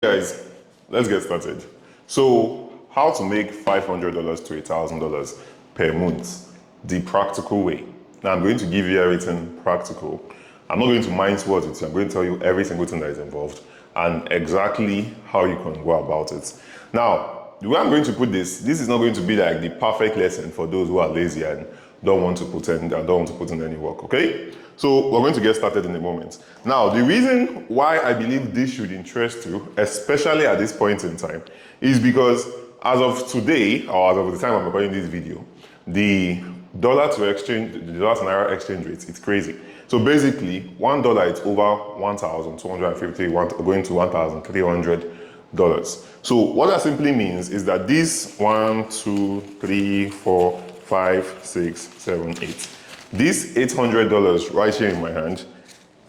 Guys, let's get started. So, how to make $500 to $1,000 per month, the practical way. Now, I'm going to give you everything practical. I'm not going to mince words with you. I'm going to tell you every single thing that is involved and exactly how you can go about it. Now, the way I'm going to put this is not going to be like the perfect lesson for those who are lazy and don't want to put in any work, okay? So we're going to get started in a moment. Now, the reason why I believe this should interest you, especially at this point in time, is because as of today, or as of the time I'm recording this video, the dollar to naira exchange rate, it's crazy. So basically, $1 is over 1,250, going to $1,300. So what that simply means is that this 1, 2, 3, 4, 5, 6, 7, 8. This $800 right here in my hand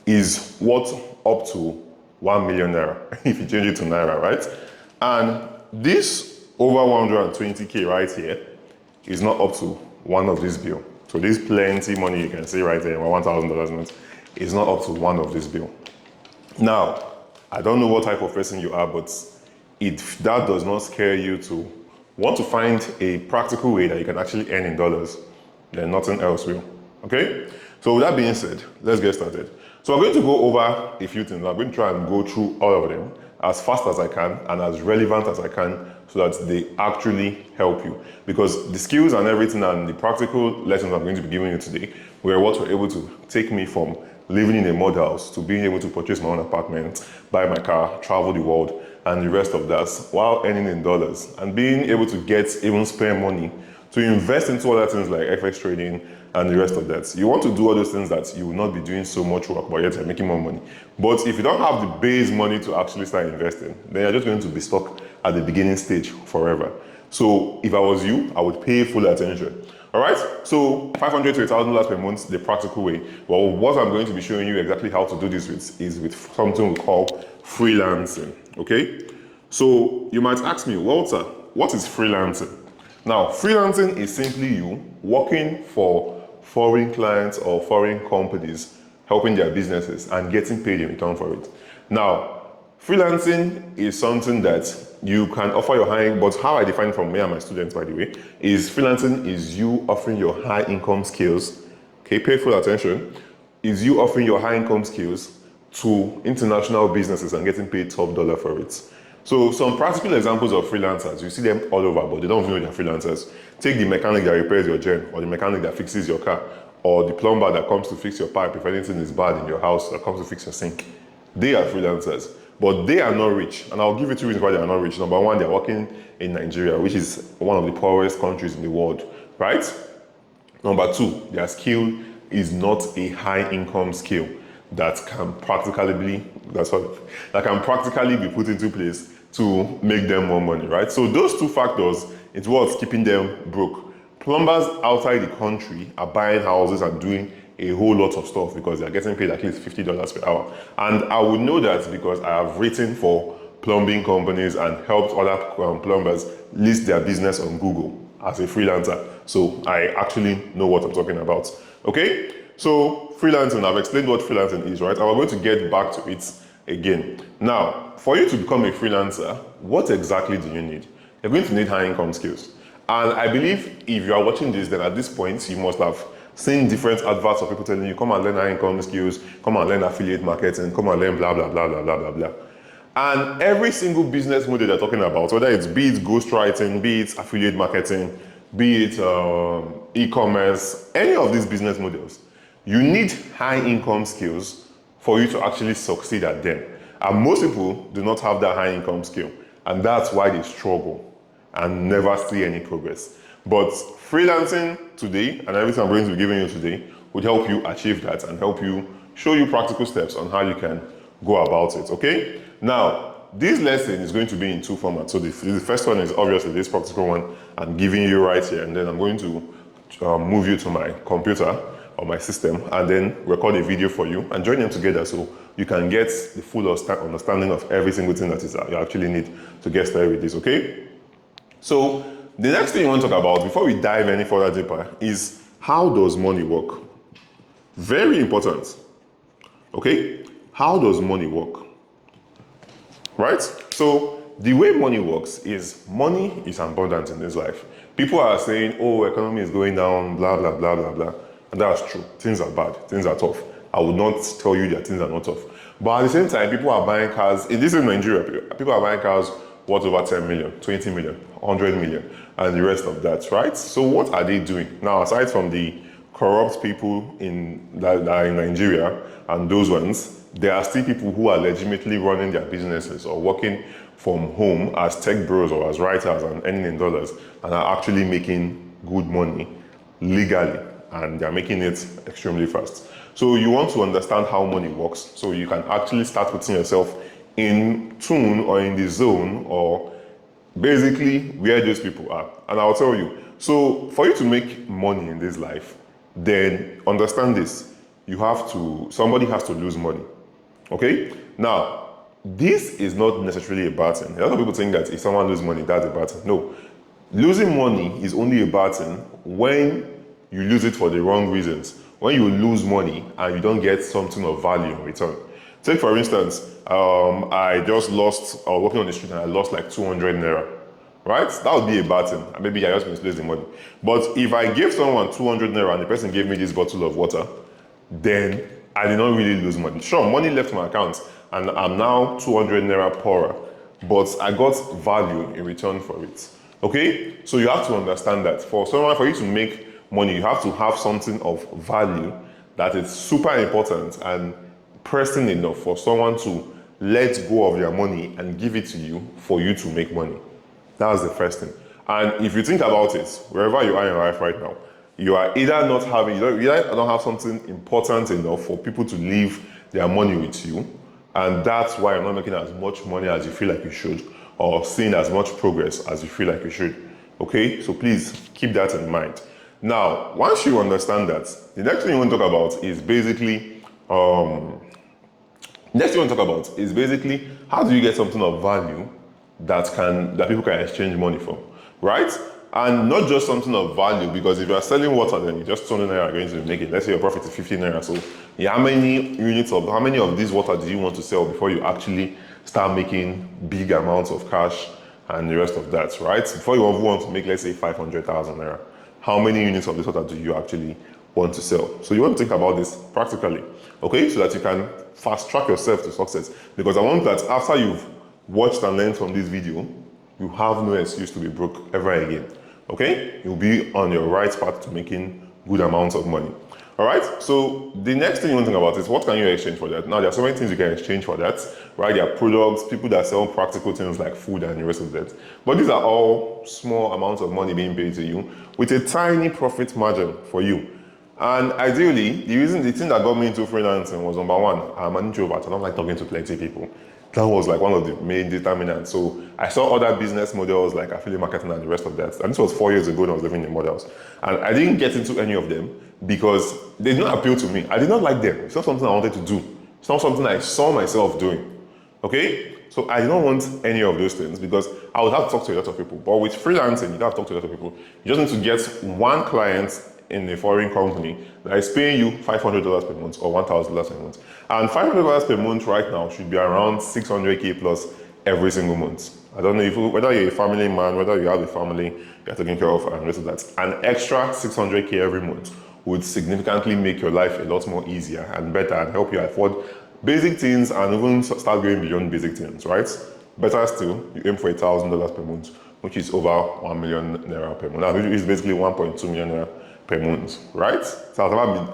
is worth up to 1 million naira if you change it to naira, right? And this over 120k right here is not up to one of this bill. So this plenty money you can see right there, $1,000 note, is not up to one of this bill. Now, I don't know what type of person you are, but if that does not scare you to want to find a practical way that you can actually earn in dollars, then nothing else will. Okay? So with that being said, let's get started. So I'm going to go over a few things. I'm going to try and go through all of them as fast as I can and as relevant as I can so that they actually help you. Because the skills and everything and the practical lessons I'm going to be giving you today were what were able to take me from living in a mud house to being able to purchase my own apartment, buy my car, travel the world, and the rest of that while earning in dollars and being able to get even spare money to invest into other things like FX trading and the rest of that. You want to do all those things that you will not be doing so much work, but yet you're making more money. But if you don't have the base money to actually start investing, then you're just going to be stuck at the beginning stage forever. So if I was you, I would pay full attention. All right, so $500 to $1,000 per month, the practical way. Well, what I'm going to be showing you exactly how to do this with is with something we call freelancing, okay? So you might ask me, Walter, what is freelancing? Now, freelancing is simply you working for foreign clients or foreign companies, helping their businesses and getting paid in return for it. Now, freelancing is something that you can offer your high, but how I define it from me and my students, by the way, is freelancing is you offering your high income skills, okay, pay full attention, is you offering your high income skills to international businesses and getting paid top dollar for it. So some practical examples of freelancers, you see them all over, but they don't even know they're freelancers. Take the mechanic that repairs your gen, or the mechanic that fixes your car, or the plumber that comes to fix your pipe if anything is bad in your house, that comes to fix your sink. They are freelancers, but they are not rich. And I'll give you two reasons why they are not rich. Number one, they're working in Nigeria, which is one of the poorest countries in the world, right? Number two, their skill is not a high income skill that can practically be put into place to make them more money, right? So those two factors, it's what's keeping them broke. Plumbers outside the country are buying houses and doing a whole lot of stuff because they're getting paid at least $50 per hour. And I would know that because I have written for plumbing companies and helped other plumbers list their business on Google as a freelancer. So I actually know what I'm talking about, okay? So freelancing, I've explained what freelancing is, right? And we're going to get back to it again. Now, for you to become a freelancer, what exactly do you need? You're going to need high income skills. And I believe if you are watching this, then at this point, you must have seen different adverts of people telling you, come and learn high income skills, come and learn affiliate marketing, come and learn blah, blah, blah, blah, blah, blah, blah. And every single business model they're talking about, whether it's be it ghostwriting, be it affiliate marketing, be it e-commerce, any of these business models, you need high income skills for you to actually succeed at them. And most people do not have that high income skill. And that's why they struggle and never see any progress. But freelancing today and everything I'm going to be giving you today would help you achieve that and help you show you practical steps on how you can go about it, okay? Now, this lesson is going to be in two formats. So the first one is obviously this practical one I'm giving you right here, and then I'm going to move you to my computer or my system and then record a video for you and join them together so you can get the full understanding of every single thing that you actually need to get started with this, okay? So the next thing you want to talk about before we dive any further deeper is how does money work? Very important, okay? How does money work? right? So the way money works is money is abundant in this life. People are saying, oh, economy is going down, blah, blah, blah, blah, blah. And that's true. Things are bad. Things are tough. I would not tell you that things are not tough. But at the same time, people are buying cars. In this in Nigeria, people are buying cars worth over 10 million, 20 million, 100 million, and the rest of that, right? So what are they doing? Now, aside from the corrupt people that are in Nigeria and those ones, there are still people who are legitimately running their businesses or working from home as tech bros or as writers and earning in dollars and are actually making good money legally, and they're making it extremely fast. So you want to understand how money works so you can actually start putting yourself in tune or in the zone or basically where those people are. And I'll tell you, so for you to make money in this life, then understand this. Somebody has to lose money. Okay? Now, this is not necessarily a bad thing. A lot of people think that if someone loses money, that's a bad thing. No. Losing money is only a bad thing when you lose it for the wrong reasons. When you lose money and you don't get something of value in return. Take for instance, I was walking on the street and I lost like 200 naira. Right? That would be a bad thing. Maybe I just misplaced the money. But if I gave someone 200 naira and the person gave me this bottle of water, then I did not really lose money. Sure, money left my account and I'm now 200 naira poorer, but I got value in return for it. Okay? So you have to understand that for you to make money, you have to have something of value that is super important and pressing enough for someone to let go of their money and give it to you for you to make money. That's the first thing. And if you think about it, wherever you are in life right now, you are either not having, you don't have something important enough for people to leave their money with you, and that's why you're not making as much money as you feel like you should, or seeing as much progress as you feel like you should. Okay? So please keep that in mind. Now, once you understand that, the next thing you want to talk about is basically, how do you get something of value that people can exchange money for, right? And not just something of value, because if you are selling water, then you just 200 naira are going to make it. Let's say your profit is 15 naira. So how many of this water do you want to sell before you actually start making big amounts of cash and the rest of that, right? Before you want to make, let's say 500,000 naira, how many units of this water do you actually want to sell? So you want to think about this practically, okay? So that you can fast track yourself to success. Because I want that after you've watched and learned from this video, you have no excuse to be broke ever again. Okay? You'll be on your right path to making good amounts of money. All right? So the next thing you want to think about is what can you exchange for that? Now, there are so many things you can exchange for that, right? There are products, people that sell practical things like food and the rest of that. But these are all small amounts of money being paid to you with a tiny profit margin for you. And ideally, the thing that got me into freelancing was number one, I'm an introvert. I don't like talking to plenty of people. That was like one of the main determinants. So I saw other business models like affiliate marketing and the rest of that. And this was 4 years ago when I was living in models. And I didn't get into any of them because they did not appeal to me. I did not like them. It's not something I wanted to do. It's not something I saw myself doing. Okay? So I don't want any of those things because I would have to talk to a lot of people. But with freelancing, you don't have to talk to a lot of people. You just need to get one client in a foreign company that is paying you $500 per month or $1,000 per month. And $500 per month right now should be around 600K plus every single month. I don't know whether you're a family man, whether you have a family you're taking care of and the rest of that. An extra 600K every month would significantly make your life a lot more easier and better and help you afford basic things and even start going beyond basic things, right? Better still, you aim for $1,000 per month, which is over 1 million naira per month. Now, which is basically 1.2 million naira per month, right? So it's never been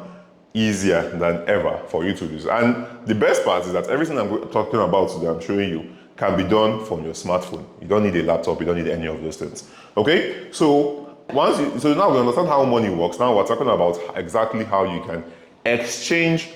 easier than ever for you to do. And the best part is that everything I'm talking about today, I'm showing you, can be done from your smartphone. You don't need a laptop, you don't need any of those things. Okay? So now we understand how money works. Now we're talking about exactly how you can exchange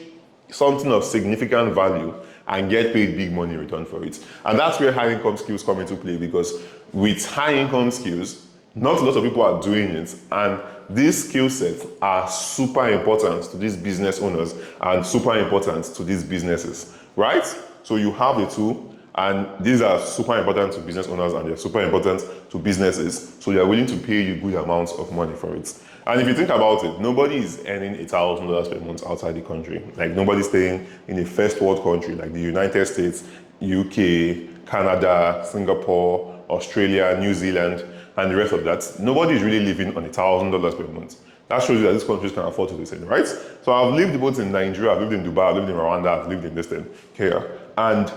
something of significant value and get paid big money in return for it. And that's where high income skills come into play, because with high income skills, not a lot of people are doing it, and these skill sets are super important to these business owners and super important to these businesses, right? So you have the two, and these are super important to business owners and they're super important to businesses, so they're willing to pay you good amounts of money for it. And if you think about it, nobody is earning $1,000 per month outside the country. Like, nobody's staying in a first world country like the United States UK, Canada, Singapore, Australia, New Zealand, and the rest of that, nobody is really living on $1,000 per month. That shows you that these countries can afford to do this, right? So I've lived both in Nigeria, I've lived in Dubai, I've lived in Rwanda, I've lived in this thing here. And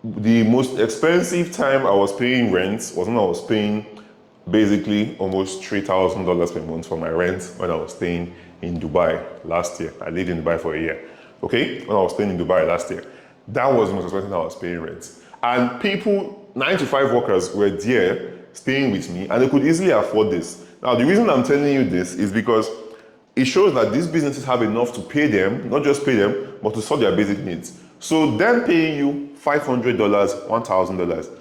the most expensive time I was paying rent was when I was paying basically almost $3,000 per month for my rent when I was staying in Dubai last year. I lived in Dubai for a year, okay? When I was staying in Dubai last year. That was the most expensive time I was paying rent. And people, 9 to 5 workers were there staying with me and they could easily afford this. Now, the reason I'm telling you this is because it shows that these businesses have enough to pay them, not just pay them, but to solve their basic needs. So them paying you $500, $1,000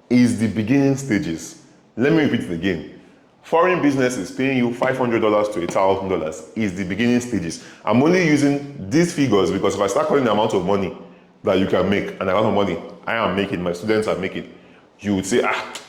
is the beginning stages. Let me repeat it again. Foreign businesses paying you $500 to $1,000 is the beginning stages. I'm only using these figures because if I start calling the amount of money that you can make and the amount of money I am making, my students are making, you would say,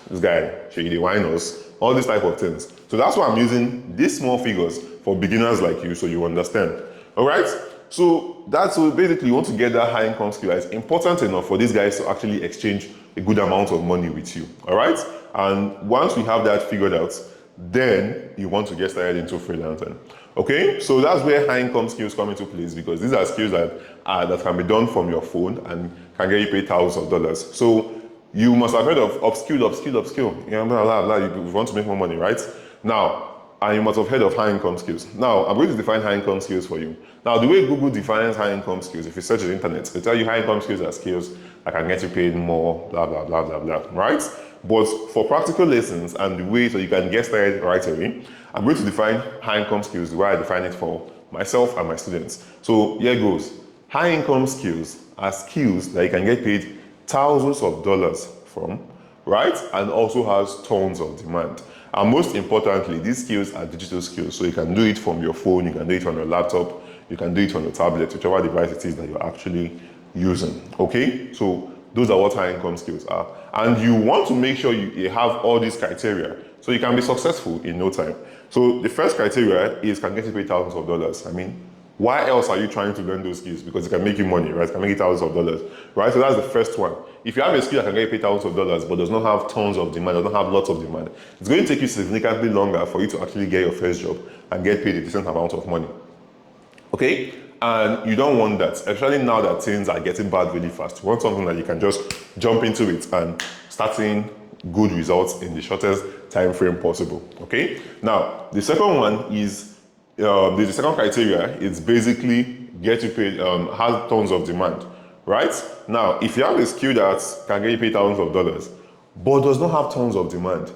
this guy, they whine us, all these type of things. So that's why I'm using these small figures for beginners like you so you understand. All right? So basically you want to get that high income skill that is important enough for these guys to actually exchange a good amount of money with you. All right? And once we have that figured out, then you want to get started into freelancing. Okay? So that's where high income skills come into place because these are skills that can be done from your phone and can get you paid thousands of dollars. So you must have heard of upskill. You know, blah, blah, blah. You want to make more money, right? Now, and you must have heard of high income skills. Now, I'm going to define high income skills for you. Now, the way Google defines high income skills, if you search the internet, they tell you high income skills are skills that can get you paid more, blah, blah, blah, blah, blah, right? But for practical lessons and the way so you can get started right away, I'm going to define high income skills the way I define it for myself and my students. So here goes. High income skills are skills that you can get paid thousands of dollars from, right? And also has tons of demand. And most importantly, these skills are digital skills. So you can do it from your phone, you can do it on your laptop, you can do it on your tablet, whichever device it is that you're actually using, okay? So those are what high income skills are. And you want to make sure you have all these criteria so you can be successful in no time. So the first criteria is can get you paid thousands of dollars. I mean, why else are you trying to learn those skills? Because it can make you money, right? It can make you thousands of dollars, right? So that's the first one. If you have a skill that can get you paid thousands of dollars but does not have tons of demand, does not have lots of demand, it's going to take you significantly longer for you to actually get your first job and get paid a decent amount of money. Okay? And you don't want that, especially now that things are getting bad really fast. You want something that you can just jump into it and start seeing good results in the shortest time frame possible. Okay? Now, the second one is the second criteria is basically get you paid, has tons of demand, right? Now, if you have a skill that can get you paid thousands of dollars, but does not have tons of demand,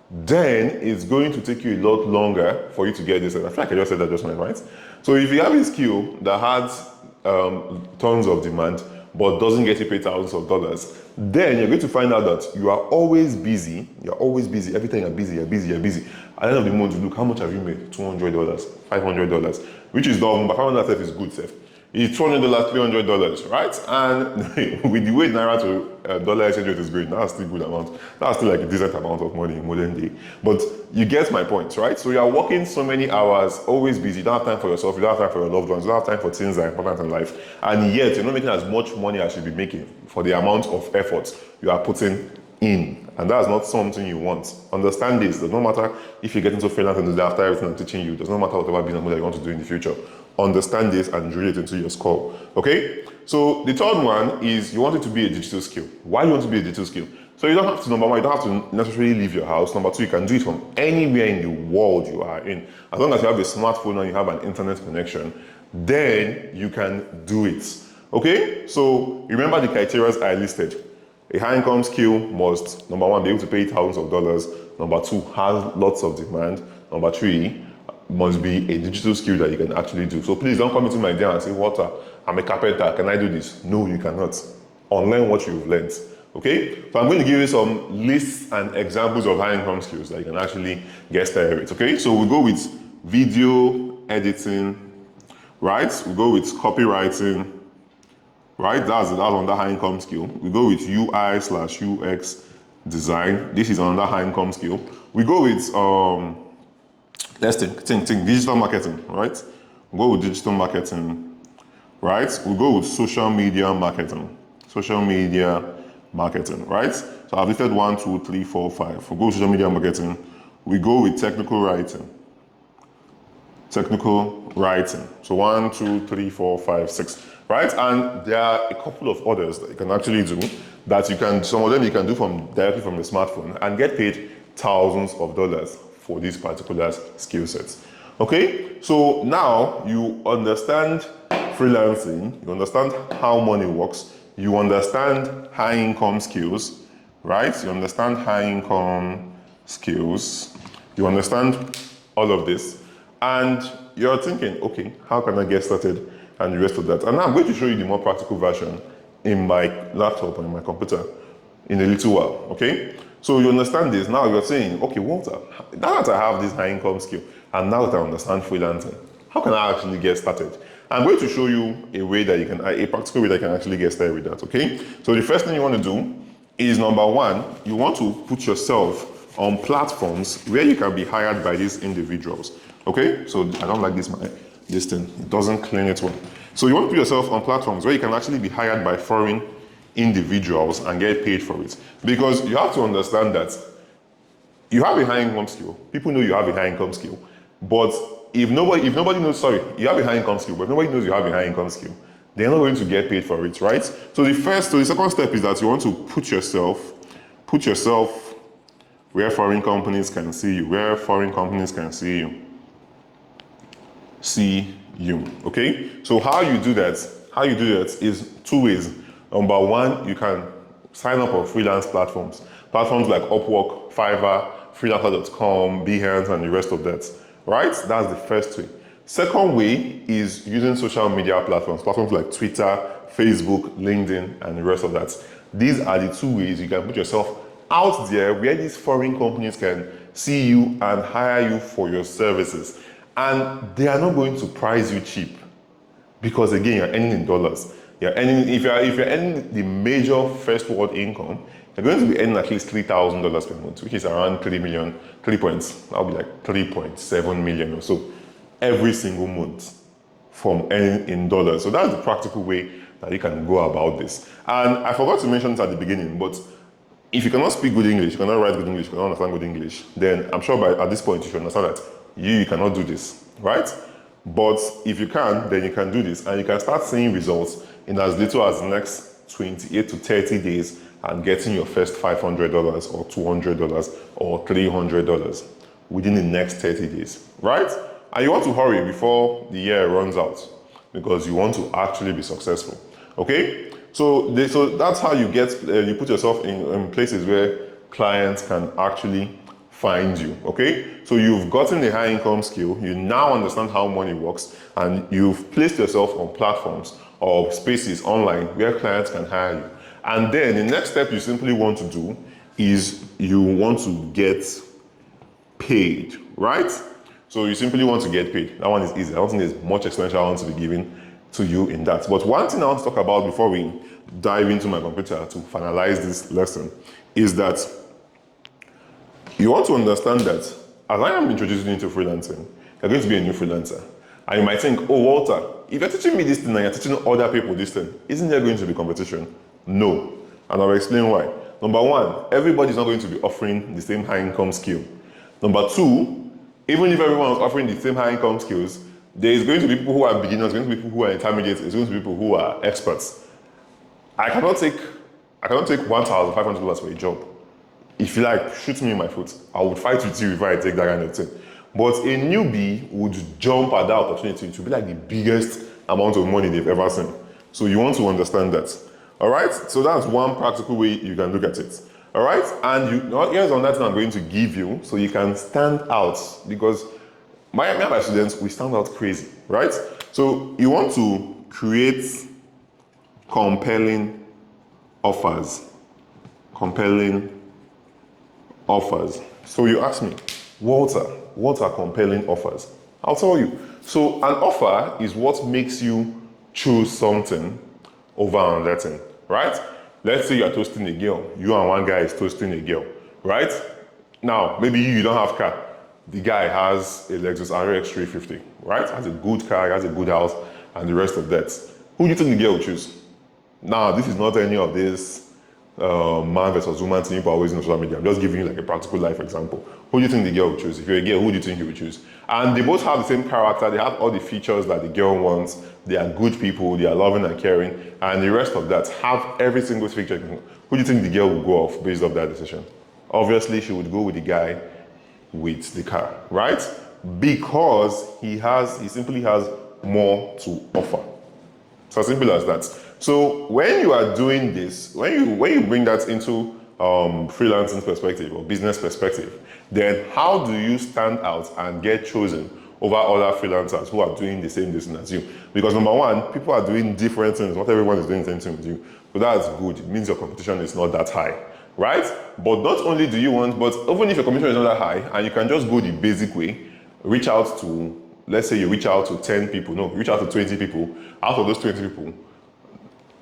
then it's going to take you a lot longer for you to get this. I feel like I just said that just now, right? So if you have a skill that has tons of demand, but doesn't get you paid thousands of dollars, then you're going to find out that you are always busy. You're always busy. Every time you're busy. At the end of the month, you look, how much have you made? $200, $500, which is not, but $500 is good, safe. It's $200, $300, right? And with the way Naira to dollar exchange rate is going, that's still a good amount. That's still like a decent amount of money in modern day. But you get my point, right? So you're working so many hours, always busy. You don't have time for yourself. You don't have time for your loved ones. You don't have time for things that are important in life. And yet, you're not making as much money as you'd be making for the amount of effort you are putting in. And that's not something you want. Understand this. It does not matter if you get into freelancing after everything I'm teaching you. It does not matter whatever business model you want to do in the future. Understand this and drill it into your score. Okay? So the third one is you want it to be a digital skill. Why do you want to be a digital skill? So you don't have to, number one, you don't have to necessarily leave your house. Number two, you can do it from anywhere in the world you are in. As long as you have a smartphone and you have an internet connection, then you can do it. Okay? So remember the criteria I listed. A high income skill must, number one, be able to pay thousands of dollars. Number two, has lots of demand. Number three, must be a digital skill that you can actually do. So please don't come into my DM and say, Walter, I'm a carpenter, can I do this? No, you cannot. Unlearn what you've learned. Okay? So I'm going to give you some lists and examples of high income skills that you can actually get started with. Okay? So we'll go with video editing, right? We'll go with copywriting, right? That's another high income skill. We go with UI/UX design. This is another high income skill. We go with let's think digital marketing, right? We'll go with digital marketing, right? We'll go with social media marketing. Social media marketing, right? So I've listed 1, 2, 3, 4, 5. For go social media marketing, we go with technical writing. Technical writing. So 1, 2, 3, 4, 5, 6, right? And there are a couple of others that you can actually do that you can, some of them you can do directly from your smartphone and get paid thousands of dollars for these particular skill sets. Okay, so now you understand freelancing, you understand how money works, you understand high income skills, right? You understand high income skills, you understand all of this, and you're thinking, okay, how can I get started and the rest of that? And now I'm going to show you the more practical version in my laptop and in my computer in a little while, okay? So you understand this, now you're saying, okay, Walter, now that I have this high income skill, and now that I understand freelancing, how can I actually get started? I'm going to show you a way that you can, a practical way that you can actually get started with that, okay? So the first thing you want to do is, number one, you want to put yourself on platforms where you can be hired by these individuals, okay? So I don't like this thing, it doesn't clean it well. So you want to put yourself on platforms where you can actually be hired by foreign individuals and get paid for it. Because you have to understand that you have a high income skill. People know you have a high income skill. But if nobody knows, sorry, you have a high income skill, but if nobody knows you have a high income skill, they're not going to get paid for it, right? So the second step is that you want to put yourself where foreign companies can see you, okay? So how you do that is two ways. Number one, you can sign up on freelance platforms like Upwork, Fiverr, freelancer.com, Behance, and the rest of that, right? That's the first way. Second way is using social media platforms like Twitter, Facebook, LinkedIn, and the rest of that. These are the two ways you can put yourself out there where these foreign companies can see you and hire you for your services. And they are not going to price you cheap because, again, you're earning in dollars. You're earning, if you're earning the major first world income, you're going to be earning at least $3,000 per month, which is around that'll be like 3.7 million or so every single month from earning in dollars. So that's the practical way that you can go about this. And I forgot to mention it at the beginning, but if you cannot speak good English, you cannot write good English, you cannot understand good English, then I'm sure at this point you should understand that you cannot do this, right? But if you can, then you can do this, and you can start seeing results in as little as the next 28 to 30 days and getting your first $500 or $200 or $300 within the next 30 days, right? And you want to hurry before the year runs out because you want to actually be successful, okay? So that's how you you put yourself in places where clients can actually find you, okay? So you've gotten a high income skill, you now understand how money works, and you've placed yourself on platforms or spaces online where clients can hire you. And then the next step you simply want to do is you want to get paid, right? So you simply want to get paid. That one is easy. I don't think there's much explanation I want to be giving to you in that. But one thing I want to talk about before we dive into my computer to finalize this lesson is that you want to understand that as I am introducing you to freelancing, you're going to be a new freelancer. And you might think, oh, Walter, if you're teaching me this thing and you're teaching other people this thing, isn't there going to be competition? No. And I'll explain why. Number one, everybody's not going to be offering the same high income skill. Number two, even if everyone's offering the same high income skills, there is going to be people who are beginners, there's going to be people who are intermediate, there's going to be people who are experts. I cannot take $1,500 for a job. If you like, shoot me in my foot. I would fight with you if I take that kind of thing. But a newbie would jump at that opportunity to be like the biggest amount of money they've ever seen. So you want to understand that. All right? So that's one practical way you can look at it. All right? And here's another thing I'm going to give you so you can stand out, because my students, we stand out crazy, right? So you want to create compelling offers. Compelling offers. So you ask me, Walter, what are compelling offers? I'll tell you. So an offer is what makes you choose something over another thing, right? Let's say you're toasting a girl. You and one guy is toasting a girl, right? Now, maybe you don't have a car. The guy has a Lexus RX 350, right? Has a good car, has a good house, and the rest of that. Who do you think the girl will choose? Now, this is not any of this man versus woman thing people are always on social media. I'm just giving you like a practical life example. Who do you think the girl would choose? If you're a girl, who do you think you would choose? And they both have the same character. They have all the features that the girl wants. They are good people. They are loving and caring. And the rest of that have every single feature. Who do you think the girl would go off based off that decision? Obviously, she would go with the guy with the car, right? Because he simply has more to offer. It's as simple as that. So when you are doing this, when you bring that into freelancing perspective or business perspective, then how do you stand out and get chosen over other freelancers who are doing the same thing as you? Because number one, people are doing different things. Not everyone is doing the same thing with you. So that's good. It means your competition is not that high, right? But not only do you want, but even if your competition is not that high and you can just go the basic way, reach out to, let's say you reach out to 10 people, no, reach out to 20 people. Out of those 20 people,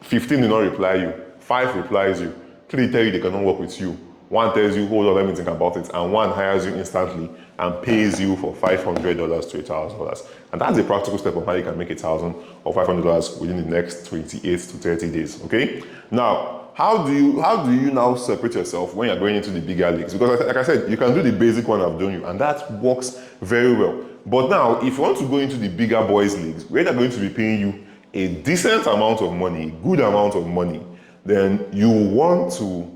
15 do not reply you, 5 replies you, 3 tell you they cannot work with you, 1 tells you, hold on, let me think about it, and 1 hires you instantly and pays you for $500 to $1,000. And that's a practical step of how you can make $1,000 or $500 within the next 28 to 30 days, okay? Now, how do you now separate yourself when you're going into the bigger leagues? Because like I said, you can do the basic one I've done you, and that works very well. But now, if you want to go into the bigger boys leagues, where they're going to be paying you a decent amount of money, a good amount of money, then you want to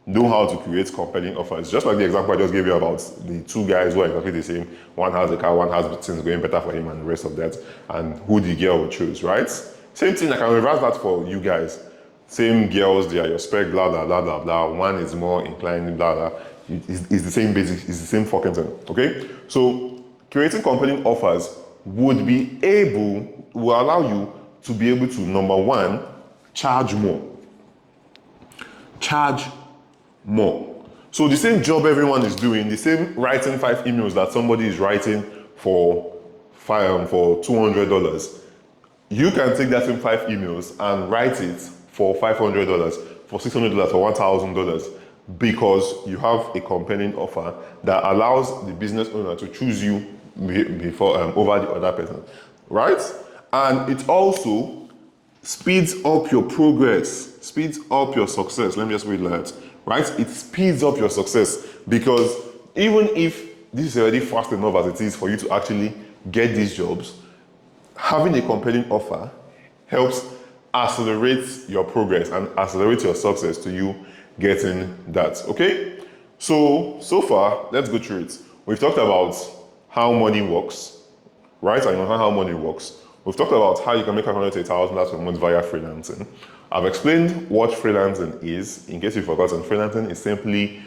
know how to create compelling offers. Just like the example I just gave you about the 2 guys who are exactly the same. One has a car, one has things going better for him and the rest of that, and who the girl will choose, right? Same thing, I can reverse that for you guys. Same girls, they are your spec, blah, blah, blah, blah, blah. One is more inclined, blah, blah. It's the same basic, it's the same fucking thing, okay? So creating compelling offers will allow you to be able to, number one, charge more. Charge more. So the same job everyone is doing, the same writing 5 emails that somebody is writing for $200, you can take that same 5 emails and write it for $500, for $600, for $1,000, because you have a compelling offer that allows the business owner to choose you before over the other person, right? And it also speeds up your progress, speeds up your success. Let me just read that, right? It speeds up your success, because even if this is already fast enough as it is for you to actually get these jobs, having a compelling offer helps accelerate your progress and accelerate your success to you getting that, okay? So far, let's go through it. We've talked about how money works, right? And you know how money works. We've talked about how you can make $500 to $1,000 per month via freelancing. I've explained what freelancing is. In case you've forgotten, freelancing is simply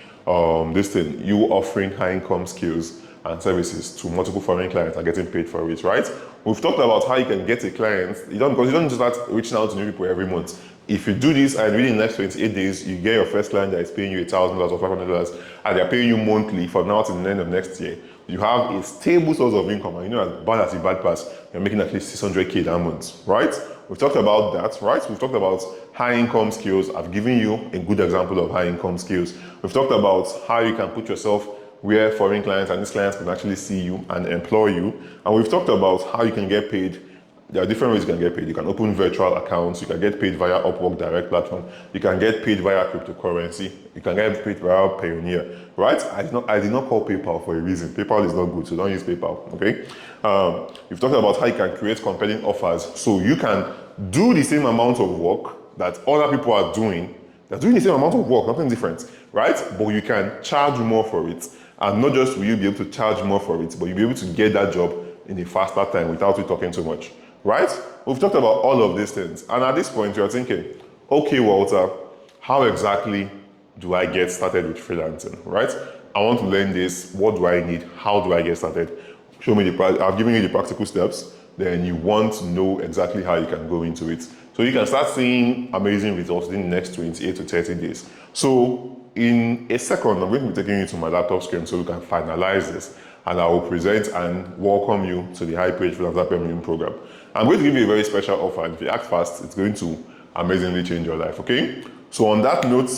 this thing, you offering high income skills and services to multiple foreign clients and getting paid for it, right? We've talked about how you can get a client, because you don't just start reaching out to new people every month. If you do this and within the next 28 days, you get your first client that is paying you $1,000 or $500, and they're paying you monthly from now to the end of next year, you have a stable source of income, and you know, as bad as the bad pass, you're making at least $600K that month, right? We've talked about that, right? We've talked about high income skills. I've given you a good example of high income skills. We've talked about how you can put yourself where foreign clients and these clients can actually see you and employ you. And we've talked about how you can get paid. There are different ways you can get paid. You can open virtual accounts. You can get paid via Upwork direct platform. You can get paid via cryptocurrency. You can get paid via Payoneer, right? I did not call PayPal for a reason. PayPal is not good, so don't use PayPal, okay? We've talked about how you can create compelling offers, so you can do the same amount of work that other people are doing. They're doing the same amount of work, nothing different, right? But you can charge more for it. And not just will you be able to charge more for it, but you'll be able to get that job in a faster time without you talking too much, right? We've talked about all of these things. And at this point, you're thinking, okay, Walter, how exactly do I get started with freelancing, right? I want to learn this. What do I need? How do I get started? Show me I've given you the practical steps. Then you want to know exactly how you can go into it. So you can start seeing amazing results in the next 28 to 30 days. So in a second, I'm going to be taking you to my laptop screen so we can finalize this. And I will present and welcome you to the High Page Freelancer Premium program. I'm going to give you a very special offer, and if you act fast, it's going to amazingly change your life, okay? So on that note,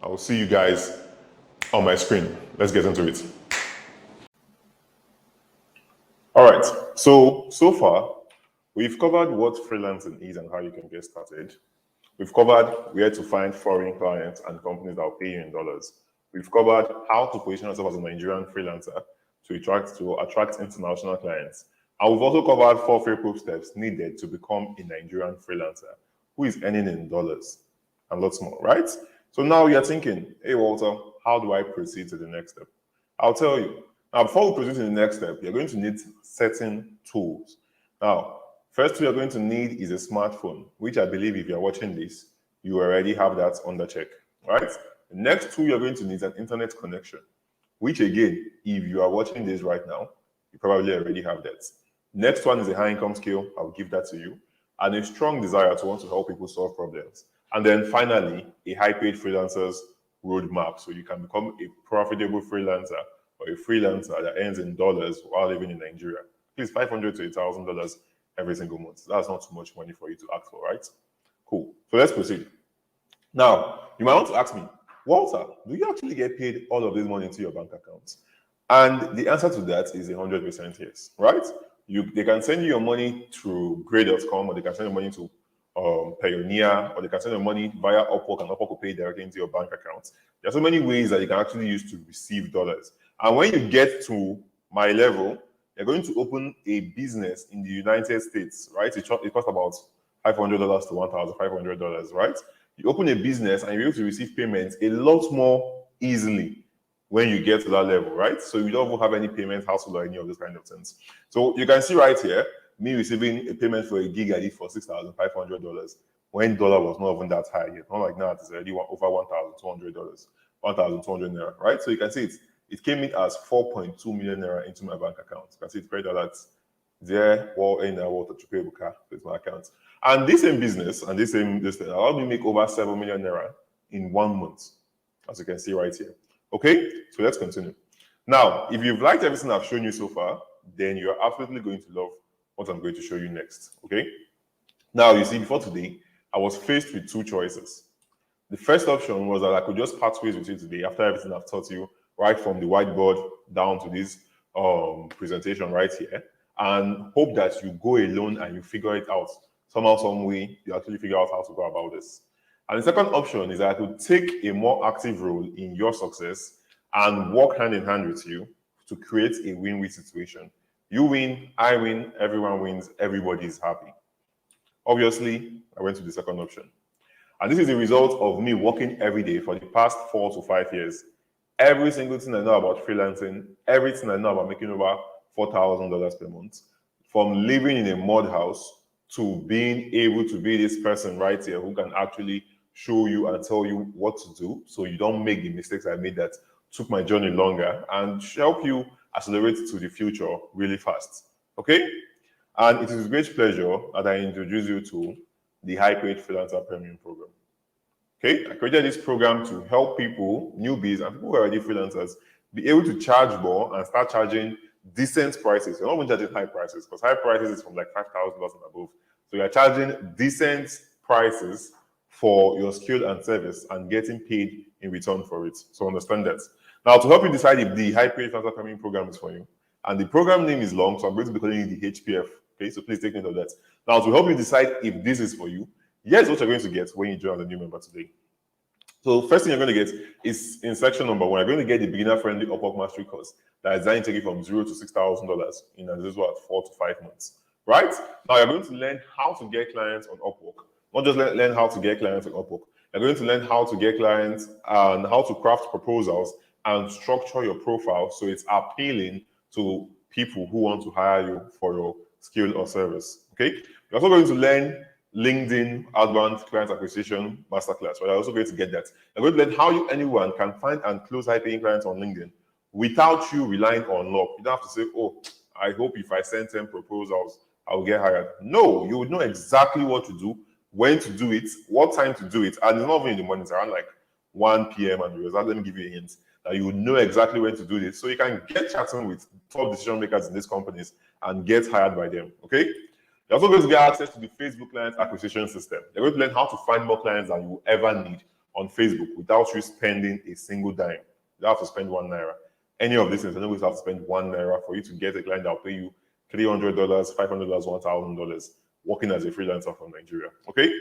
I will see you guys on my screen. Let's get into it. All right, so far, we've covered what freelancing is and how you can get started. We've covered where to find foreign clients and companies that will pay you in dollars. We've covered how to position yourself as a Nigerian freelancer to attract international clients. And we've also covered 4 foolproof steps needed to become a Nigerian freelancer who is earning in dollars and lots more, right? So now you're thinking, hey Walter, how do I proceed to the next step? I'll tell you. Now, before we proceed to the next step, you're going to need certain tools. Now, first tool you're going to need is a smartphone, which I believe if you're watching this, you already have that under check, right? The next tool you're going to need is an internet connection, which again, if you are watching this right now, you probably already have that. Next one is a high income skill. I'll give that to you. And a strong desire to want to help people solve problems. And then finally, a high paid freelancer's roadmap. So you can become a profitable freelancer or a freelancer that earns in dollars while living in Nigeria. Please, $500 to $1,000 every single month. That's not too much money for you to ask for, right? Cool. So let's proceed. Now, you might want to ask me, Walter, do you actually get paid all of this money into your bank account? And the answer to that is 100% yes, right? They can send you your money through Grey.com, or they can send your money to Payoneer, or they can send your money via Upwork, and Upwork will pay directly into your bank account. There are so many ways that you can actually use to receive dollars. And when you get to my level, you're going to open a business in the United States, right? It costs about $500 to $1,500, right? You open a business and you're able to receive payments a lot more easily when you get to that level, right? So you don't have any payment hassle or any of those kind of things. So you can see right here, me receiving a payment for a gig I did for $6,500 when dollar was not even that high yet. Not like now, it's already over $1,200, 1,200 naira, right? So you can see it came in as 4.2 million naira into my bank account. You can see it's credit alerts there, in the water to pay car with my account. And this same business and this allowed me make over 7 million naira in 1 month, as you can see right here. Okay, so let's continue. Now, if you've liked everything I've shown you so far, then you're absolutely going to love what I'm going to show you next. Okay, now you see, before today, I was faced with 2 choices. The first option was that I could just part ways with you today after everything I've taught you, right from the whiteboard down to this presentation right here, and hope that you go alone and you figure it out. Somehow, some way, you actually figure out how to go about this. And the second option is that I could take a more active role in your success and work hand in hand with you to create a win-win situation. You win, I win, everyone wins, everybody is happy. Obviously, I went to the second option. And this is the result of me working every day for the past 4 to 5 years. Every single thing I know about freelancing, everything I know about making over $4,000 per month, from living in a mud house to being able to be this person right here who can actually show you and tell you what to do so you don't make the mistakes I made that took my journey longer, and help you accelerate to the future really fast. Okay? And it is with great pleasure that I introduce you to the High Paid Freelancer Premium Program. Okay, I created this program to help people, newbies, and people who are already freelancers be able to charge more and start charging decent prices. You're not even charging high prices, because high prices is from like $5,000 and above. So you're charging decent prices for your skill and service and getting paid in return for it. So understand that. Now, to help you decide if the High Paid Freelancer Premium Program is for you, and the program name is long, so I'm going to be calling it the HPF. Okay, so please take note of that. Now, to help you decide if this is for you, here's what you're going to get when you join as a new member today. So first thing you're going to get is in section number 1, you're going to get the beginner-friendly Upwork Mastery course that is designed to take you from $0 to $6,000 in as little as 4 to 5 months. Right? Now you're going to learn how to get clients on Upwork. Not just learn how to get clients on Upwork. You're going to learn how to get clients and how to craft proposals and structure your profile so it's appealing to people who want to hire you for your skill or service. Okay? You're also going to learn LinkedIn Advanced Client Acquisition Masterclass. Right? You're also going to get that. You're going to learn how anyone can find and close high-paying clients on LinkedIn without you relying on luck. You don't have to say, oh, I hope if I send 10 proposals, I'll get hired. No, you would know exactly what to do, when to do it, what time to do it. And it's not even in the morning, it's around like 1 p.m. and the result. Let me give you a hint that you would know exactly when to do this. So you can get chatting with top decision makers in these companies and get hired by them. Okay? You're also going to get access to the Facebook client acquisition system. You're going to learn how to find more clients than you will ever need on Facebook without you spending a single dime. You don't have to spend 1 naira. Any of these things, you're not going to have to spend 1 naira for you to get a client that will pay you $300, $500, $1,000 working as a freelancer from Nigeria. Okay?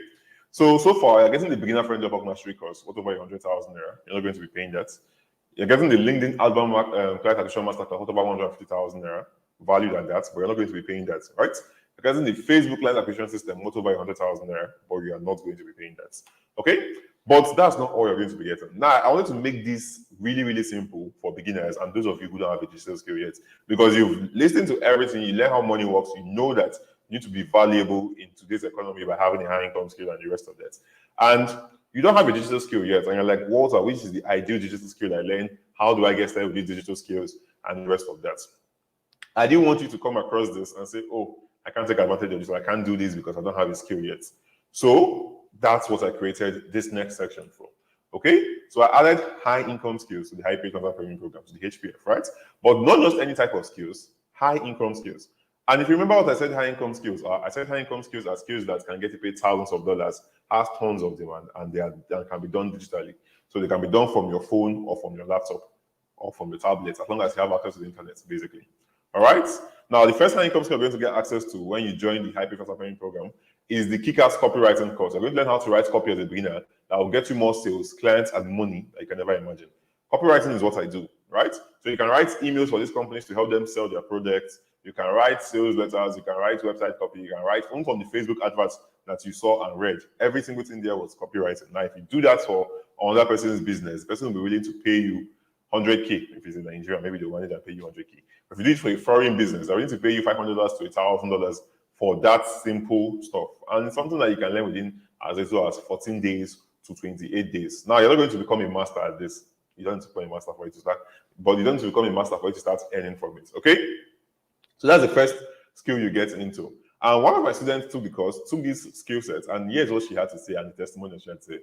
So far, you're getting the beginner friendly Upwork mastery course, what over 100,000 naira. You're not going to be paying that. You're getting the LinkedIn outbound client acquisition masterclass, what over 150,000 naira, valued at that, but you're not going to be paying that, right? You're getting the Facebook client acquisition system, what over 100,000 naira, but you are not going to be paying that. Okay? But that's not all you're going to be getting. Now, I wanted to make this really, really simple for beginners and those of you who don't have a digital skill yet, because you've listened to everything, you learn how money works, you know that you need to be valuable in today's economy by having a high income skill and the rest of that. And you don't have a digital skill yet, and you're like, Walter, which is the ideal digital skill I learned? How do I get started with these digital skills and the rest of that? I didn't want you to come across this and say, oh, I can't take advantage of this, or I can't do this because I don't have a skill yet. So that's what I created this next section for. Okay, so I added high income skills to the high paid transfer premium program, to the HPF, right? But not just any type of skills, high income skills. And if you remember what I said high income skills are, I said high income skills are skills that can get you paid thousands of dollars, has tons of demand, and they can be done digitally. So they can be done from your phone or from your laptop or from your tablet, as long as you have access to the internet, basically. All right. Now, the first high income skill you're going to get access to when you join the High Pay Transfer Premium program is the Kick-Ass Copywriting course. You're going to learn how to write copy as a beginner that will get you more sales, clients, and money that you can never imagine. Copywriting is what I do, right? So you can write emails for these companies to help them sell their products. You can write sales letters. You can write website copy. You can write even from the Facebook adverts that you saw and read. Every single thing there was copywriting. Now, if you do that for another person's business, the person will be willing to pay you 100K. If it's in Nigeria, maybe they'll manage and pay you 100K. If you do it for a foreign business, they're willing to pay you $500 to $1,000 for that simple stuff. And it's something that you can learn within as little as 14 days to 28 days. Now, you're not going to become a master at this. You don't need to become a master for it to start, but you don't need to become a master for it to start earning from it. Okay? So that's the first skill you get into. And one of my students took the course, took these skill sets, and here's what she had to say and the testimony she had to say.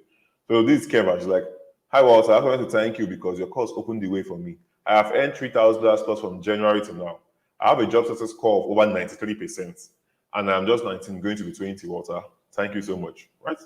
So this is Keva. She's like, hi, Walter. I want to thank you because your course opened the way for me. I have earned $3,000 plus from January to now. I have a job success score of over 93%. And I'm just 19, going to be 20, Walter. Thank you so much, right?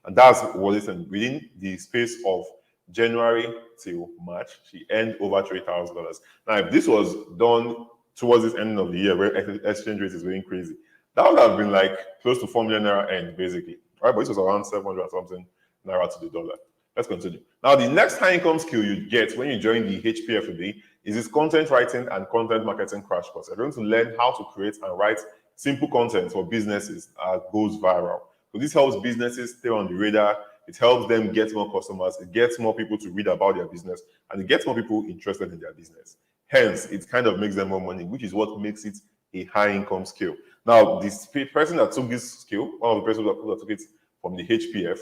And that's what it is. Within the space of January till March, she earned over $3,000. Now, if this was done towards this ending of the year, where exchange rate is going crazy, that would have been like close to 4 million naira end, basically, right? But this was around 700 something naira to the dollar. Let's continue. Now, the next high income skill you get when you join the HPF today is this content writing and content marketing crash course. You're going to learn how to create and write simple content for businesses that goes viral. So this helps businesses stay on the radar. It helps them get more customers. It gets more people to read about their business, and it gets more people interested in their business. Hence, it kind of makes them more money, which is what makes it a high income skill. Now, this person that took this skill, one of the persons that took it from the HPF,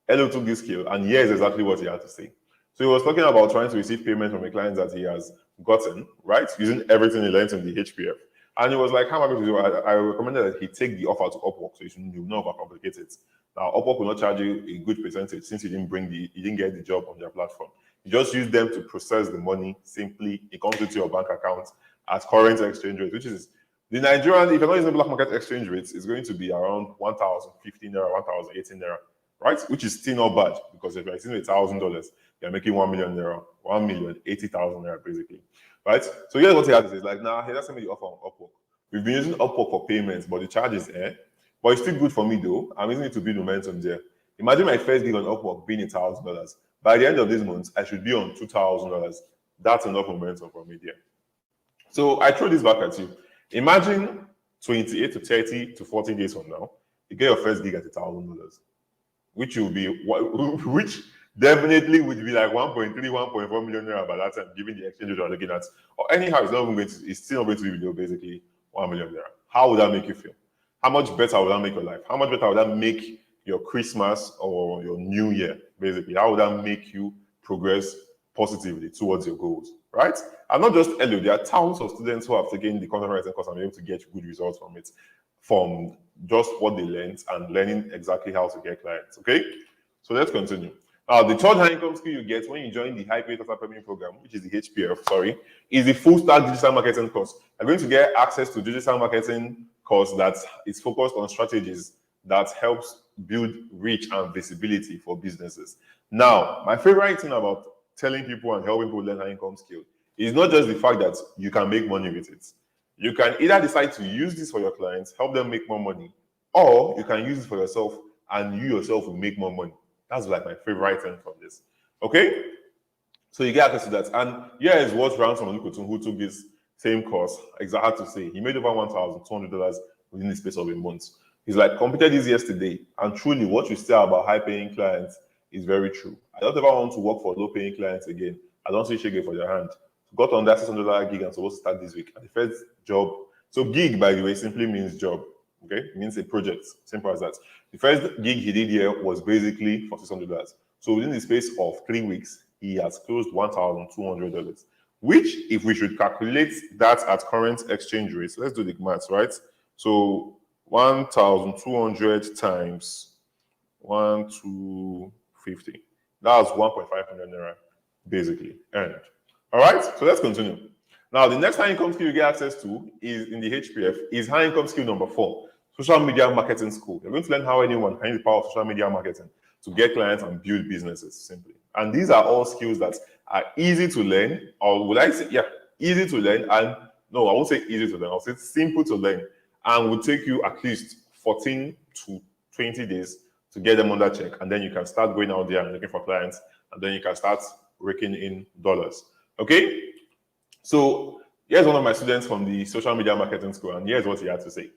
Elo took this skill, and here's exactly what he had to say. So he was talking about trying to receive payment from a client that he has gotten, right? Using everything he learned in the HPF. And he was like, how am I going to do it? I recommended that he take the offer to Upwork, so you know overcomplicate it. Now, Upwork will not charge you a good percentage since you didn't get the job on their platform. You just use them to process the money simply. It comes into your bank account at current exchange rate, which is the Nigerian, if you're not using black market exchange rates, is going to be around 1,015 naira, 1,018 naira, right? Which is still not bad because if you're using $1,000, you're making 1 million naira, 1,080,000 naira basically, right? So here's what he had to say. It's like, nah, he doesn't me the offer on Upwork. We've been using Upwork for payments, but the charge is but it's still good for me though. I'm using it to build momentum there. Imagine my first gig on Upwork being $1,000. By the end of this month, I should be on $2,000. That's enough momentum for me there. So I throw this back at you. Imagine 28 to 30 to 40 days from now, you get your first gig at $1,000, which will be which definitely would be like 1.3, 1.4 million naira by that time, given the exchange rate you're looking at. Or anyhow, it's still not going to be below basically 1 million naira. How would that make you feel? How much better would that make your life? How much better would that make your Christmas or your New Year, basically? How would that make you progress positively towards your goals, right? And not just Elo, there are thousands of students who have taken the content writing course and been able to get good results from it, from just what they learned and learning exactly how to get clients, okay? So let's continue. Now, the third high income skill you get when you join the High Pay Transfer Premium program, which is the HPF, is the full stack digital marketing course. You're going to get access to digital marketing course that is focused on strategies that helps build reach and visibility for businesses. Now, my favorite thing about telling people and helping people learn high income skill is not just the fact that you can make money with it. You can either decide to use this for your clients, help them make more money, or you can use it for yourself and you yourself will make more money. That's like my favorite thing from this. Okay? So you get access to that. And here is what Ransom Olukotun, who took this same course, exactly had to say. He made over $1,200 within the space of a month. He's like, completed this yesterday. And truly, what you say about high paying clients is very true. I don't ever want to work for low paying clients again. I don't see shake for their hand. Got on that $600 gig and supposed to start this week. And the first job. So, gig, by the way, simply means job. Okay? It means a project. Simple as that. The first gig he did here was basically for $600. So, within the space of 3 weeks, he has closed $1,200, which, if we should calculate that at current exchange rates, let's do the maths, right? So 1,200 times 1,250. That's 1.5 million naira, basically. And all right, so let's continue. Now, the next high income skill you get access to is in the HPF is high income skill number 4, social media marketing school. You're going to learn how anyone can use the power of social media marketing to get clients and build businesses simply. And these are all skills that are easy to learn, or would I say, yeah, easy to learn. And no, I won't say easy to learn, I'll say simple to learn, and will take you at least 14 to 20 days to get them under check. And then you can start going out there and looking for clients, and then you can start raking in dollars. Okay? So here's one of my students from the social media marketing school, and here's what he had to say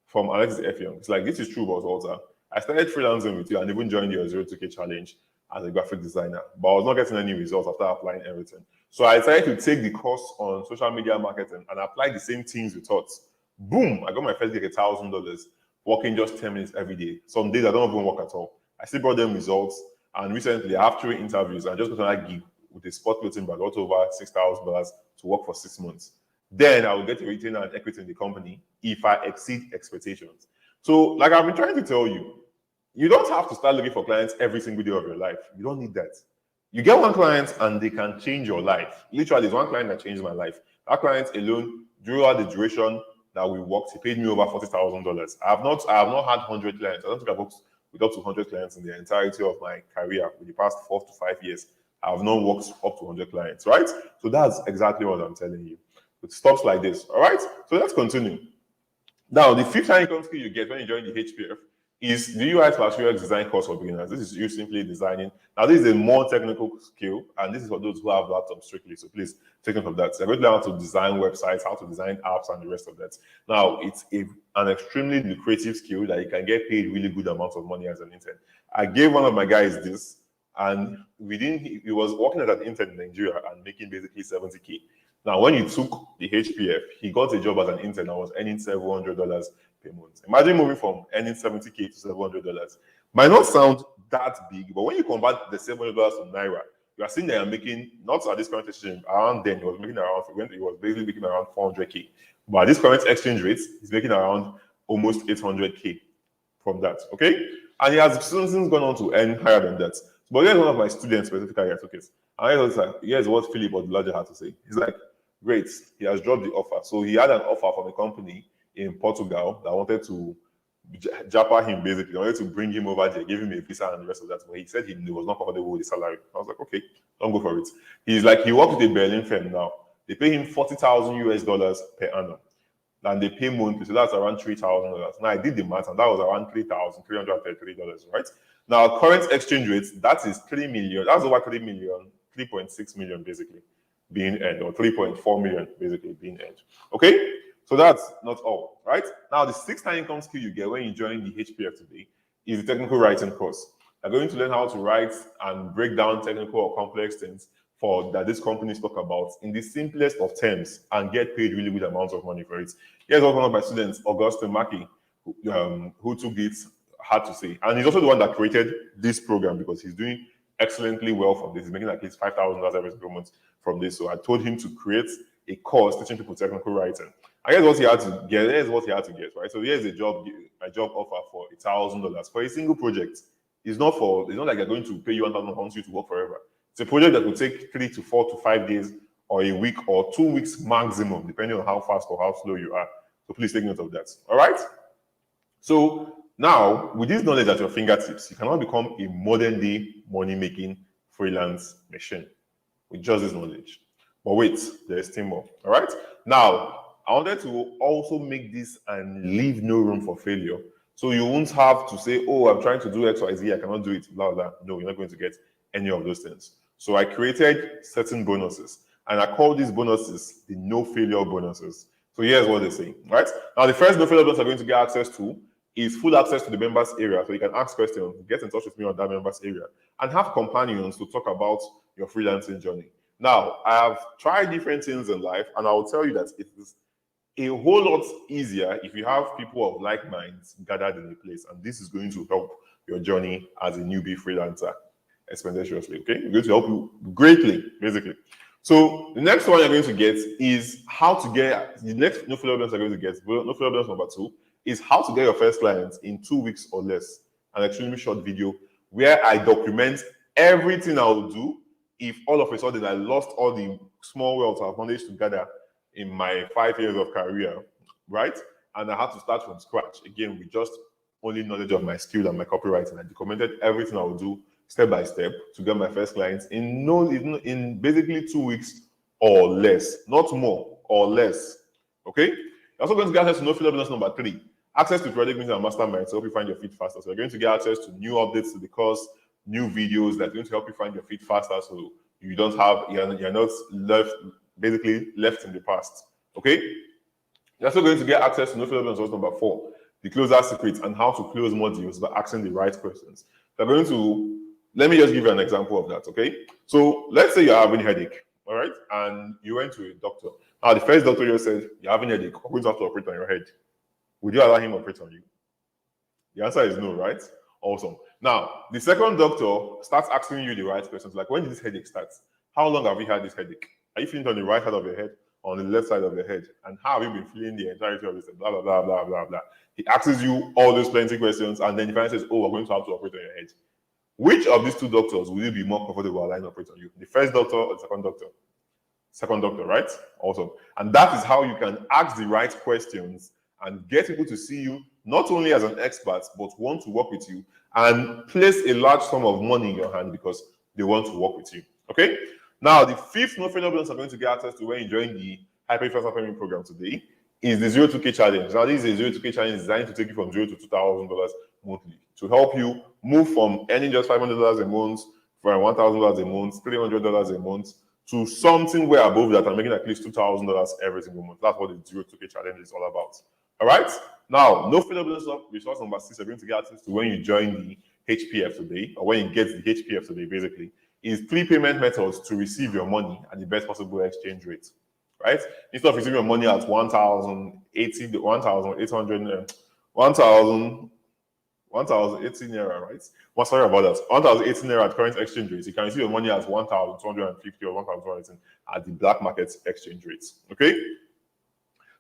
from Alexis F. Young. It's like, this is true about Walter. I started freelancing with you and even joined your 02K challenge as a graphic designer, but I was not getting any results after applying everything. So I decided to take the course on social media marketing and apply the same things we taught. Boom, I got my first gig $1,000, working just 10 minutes every day. Some days I don't even work at all. I still brought them results, and recently I have 3 interviews and just got another gig with a sport clothing brand, got over $6,000 to work for 6 months. Then I will get a retainer and equity in the company if I exceed expectations. So, like I've been trying to tell you, you don't have to start looking for clients every single day of your life. You don't need that. You get one client and they can change your life. Literally, it's one client that changed my life. That client alone, throughout the duration that we worked, he paid me over $40,000. I have not had 100 clients. I don't think I've worked with up to 100 clients in the entirety of my career with the past 4 to 5 years. I have not worked up to 100 clients, right? So that's exactly what I'm telling you. It stops like this, all right? So let's continue. Now, the fifth income skill you get when you join the HPF is the UI/UX design course for beginners. This is you simply designing. Now, this is a more technical skill, and this is for those who have laptops strictly. So please take note of that. So you're going to learn how to design websites, how to design apps, and the rest of that. Now, it's an extremely lucrative skill that you can get paid really good amounts of money as an intern. I gave one of my guys this, and he was working as an intern in Nigeria and making basically 70K. Now, when he took the HPF, he got a job as an intern and was earning $700 per month. Imagine moving from earning 70K to $700. Might not sound that big, but when you convert the $700 to Naira, you are seeing that you're making, not at this current exchange, around then, he was basically making around 400K. But at this current exchange rate, he's making around almost 800K from that, okay? And he has since gone on to earn higher than that. But here's one of my students specifically I took it. And here's what Philip Odulaja had to say. He's like, great, he has dropped the offer. So he had an offer from a company in Portugal that wanted to japa him, basically. They wanted to bring him over there, give him a visa and the rest of that. But he said he was not comfortable with the salary. I was like, okay, don't go for it. He's like, he works with a Berlin firm now. They pay him $40,000 per annum. And they pay monthly, so that's around $3,000. Now I did the math, and that was around $3,333, right? Now, current exchange rates, that is 3 million. That's over 3 million, 3.6 million basically being earned, or 3.4 million basically being earned. Okay, so that's not all, right? Now, the sixth income skill you get when you join the HPF today is the technical writing course. You're going to learn how to write and break down technical or complex things that these companies talk about in the simplest of terms and get paid really good amounts of money for it. Here's what one of my students, Augustine Maki, who took it, had to say. And he's also the one that created this program because he's doing excellently well from this. He's making at least $5,000 every single month from this. So I told him to create a course teaching people technical writing. And here's what he had to get. Right? So here's a job offer for $1,000 for a single project. It's not like they're going to pay you £1,000 to work forever. It's a project that will take 3 to 4 to 5 days or a week or 2 weeks maximum, depending on how fast or how slow you are. So please take note of that. All right? So now, with this knowledge at your fingertips, you can now become a modern-day money-making freelance machine with just this knowledge. But wait, there's still more. All right? Now, I wanted to also make this and leave no room for failure. So you won't have to say, oh, I'm trying to do X, Y, Z, I cannot do it, blah, blah. No, you're not going to get any of those things. So I created certain bonuses, and I call these bonuses the no failure bonuses. So here's what they say, right? Now, the first no failure bonus I'm going to get access to is full access to the members area. So you can ask questions, get in touch with me on that members area, and have companions to talk about your freelancing journey. Now, I have tried different things in life, and I will tell you that it is a whole lot easier if you have people of like minds gathered in a place, and this is going to help your journey as a newbie freelancer expeditiously. Okay, it's going to help you greatly, basically. So the next one you're going to get is how to get the next no failure bonus you're going to get. No failure bonus number 2 is how to get your first client in 2 weeks or less. An extremely short video where I document everything I will do if all of a sudden I lost all the small wealth I've managed to gather in my 5 years of career, right? And I had to start from scratch again with just only knowledge of my skill and my copywriting. I documented everything I would do step by step to get my first clients in basically 2 weeks or less, not more or less. Okay. You're also going to get access to no failure bonus number 3, access to project meetings and masterminds to help you find your feet faster. So you're going to get access to new updates to the course, new videos that are going to help you find your feet faster, so you don't have you're not basically left in the past. Okay. You're also going to get access to no failure bonus number 4, the closer secrets and how to close more deals by asking the right questions. You're going to let me just give you an example of that. Okay. So let's say you're having a headache, all right, and you went to a doctor. Now the first doctor just said you're having a headache, we're going to have to operate on your head. Would you allow him to operate on you? The answer is no, right? Awesome. Now, the second doctor starts asking you the right questions, like when did this headache start? How long have you had this headache? Are you feeling it on the right side of your head or on the left side of your head? And how have you been feeling the entirety of this? Blah, blah, blah, blah, blah, blah. He asks you all those plenty questions, and then he finally says, oh, we're going to have to operate on your head. Which of these 2 doctors will you be more comfortable allowing to operate on you? The first doctor or the second doctor? Second doctor, right? Awesome. And that is how you can ask the right questions and get people to see you not only as an expert, but want to work with you and place a large sum of money in your hand because they want to work with you. Okay? Now, the 5th no failure bonus I'm going to get access to when you join the Hyper Influencer Payment Program today is the 0 to K challenge. Now, this is a 0 to K challenge designed to take you from $0 to $2,000 monthly to help you move from earning just $500 a month, from $1,000 a month, $300 a month, to something way above that and making at least $2,000 every single month. That's what the 0 to K challenge is all about. All right. Now, no failure bonus resource number 6 you're going to get access to when you join the HPF today, or when you get the HPF today, basically, is 3 payment methods to receive your money at the best possible exchange rate. Right? Instead of receiving your money at 1,080, 1,800, 1,018 naira, right? Well, sorry about that. 1,018 naira at current exchange rates. You can receive your money as 1,250 or 1,200 at the black market exchange rates. Okay.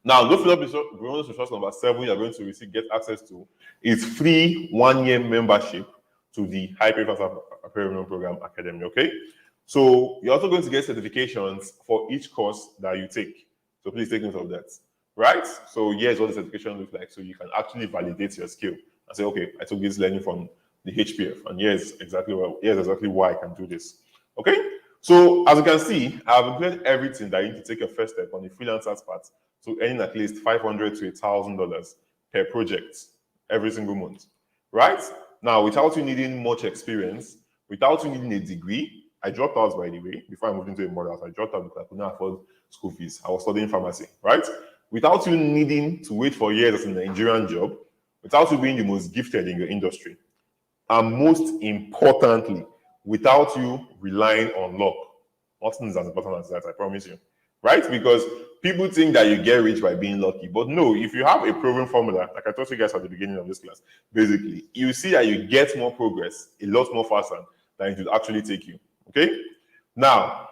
Now, no failure bonus resource number 7 you're going to get access to is free 1-year membership to the High Influencer Payment Program Academy. Okay. So you're also going to get certifications for each course that you take. So please take note of that. Right? So here's what the certification looks like. So you can actually validate your skill and say, okay, I took this learning from the HPF, and here's exactly why I can do this. Okay? So as you can see, I've implemented everything that you need to take your first step on the freelancer's part to earning at least $500 to $1,000 per project every single month. Right? Now, without you needing much experience, without you needing a degree, I dropped out, by the way, before I moved into a model house. I dropped out because I could not afford school fees. I was studying pharmacy, right? Without you needing to wait for years as a Nigerian job, without you being the most gifted in your industry, and most importantly, without you relying on luck. Nothing is as important as that, I promise you, right? Because people think that you get rich by being lucky, but no, if you have a proven formula, like I told you guys at the beginning of this class, basically, you see that you get more progress a lot more faster than it will actually take you. Okay. Now,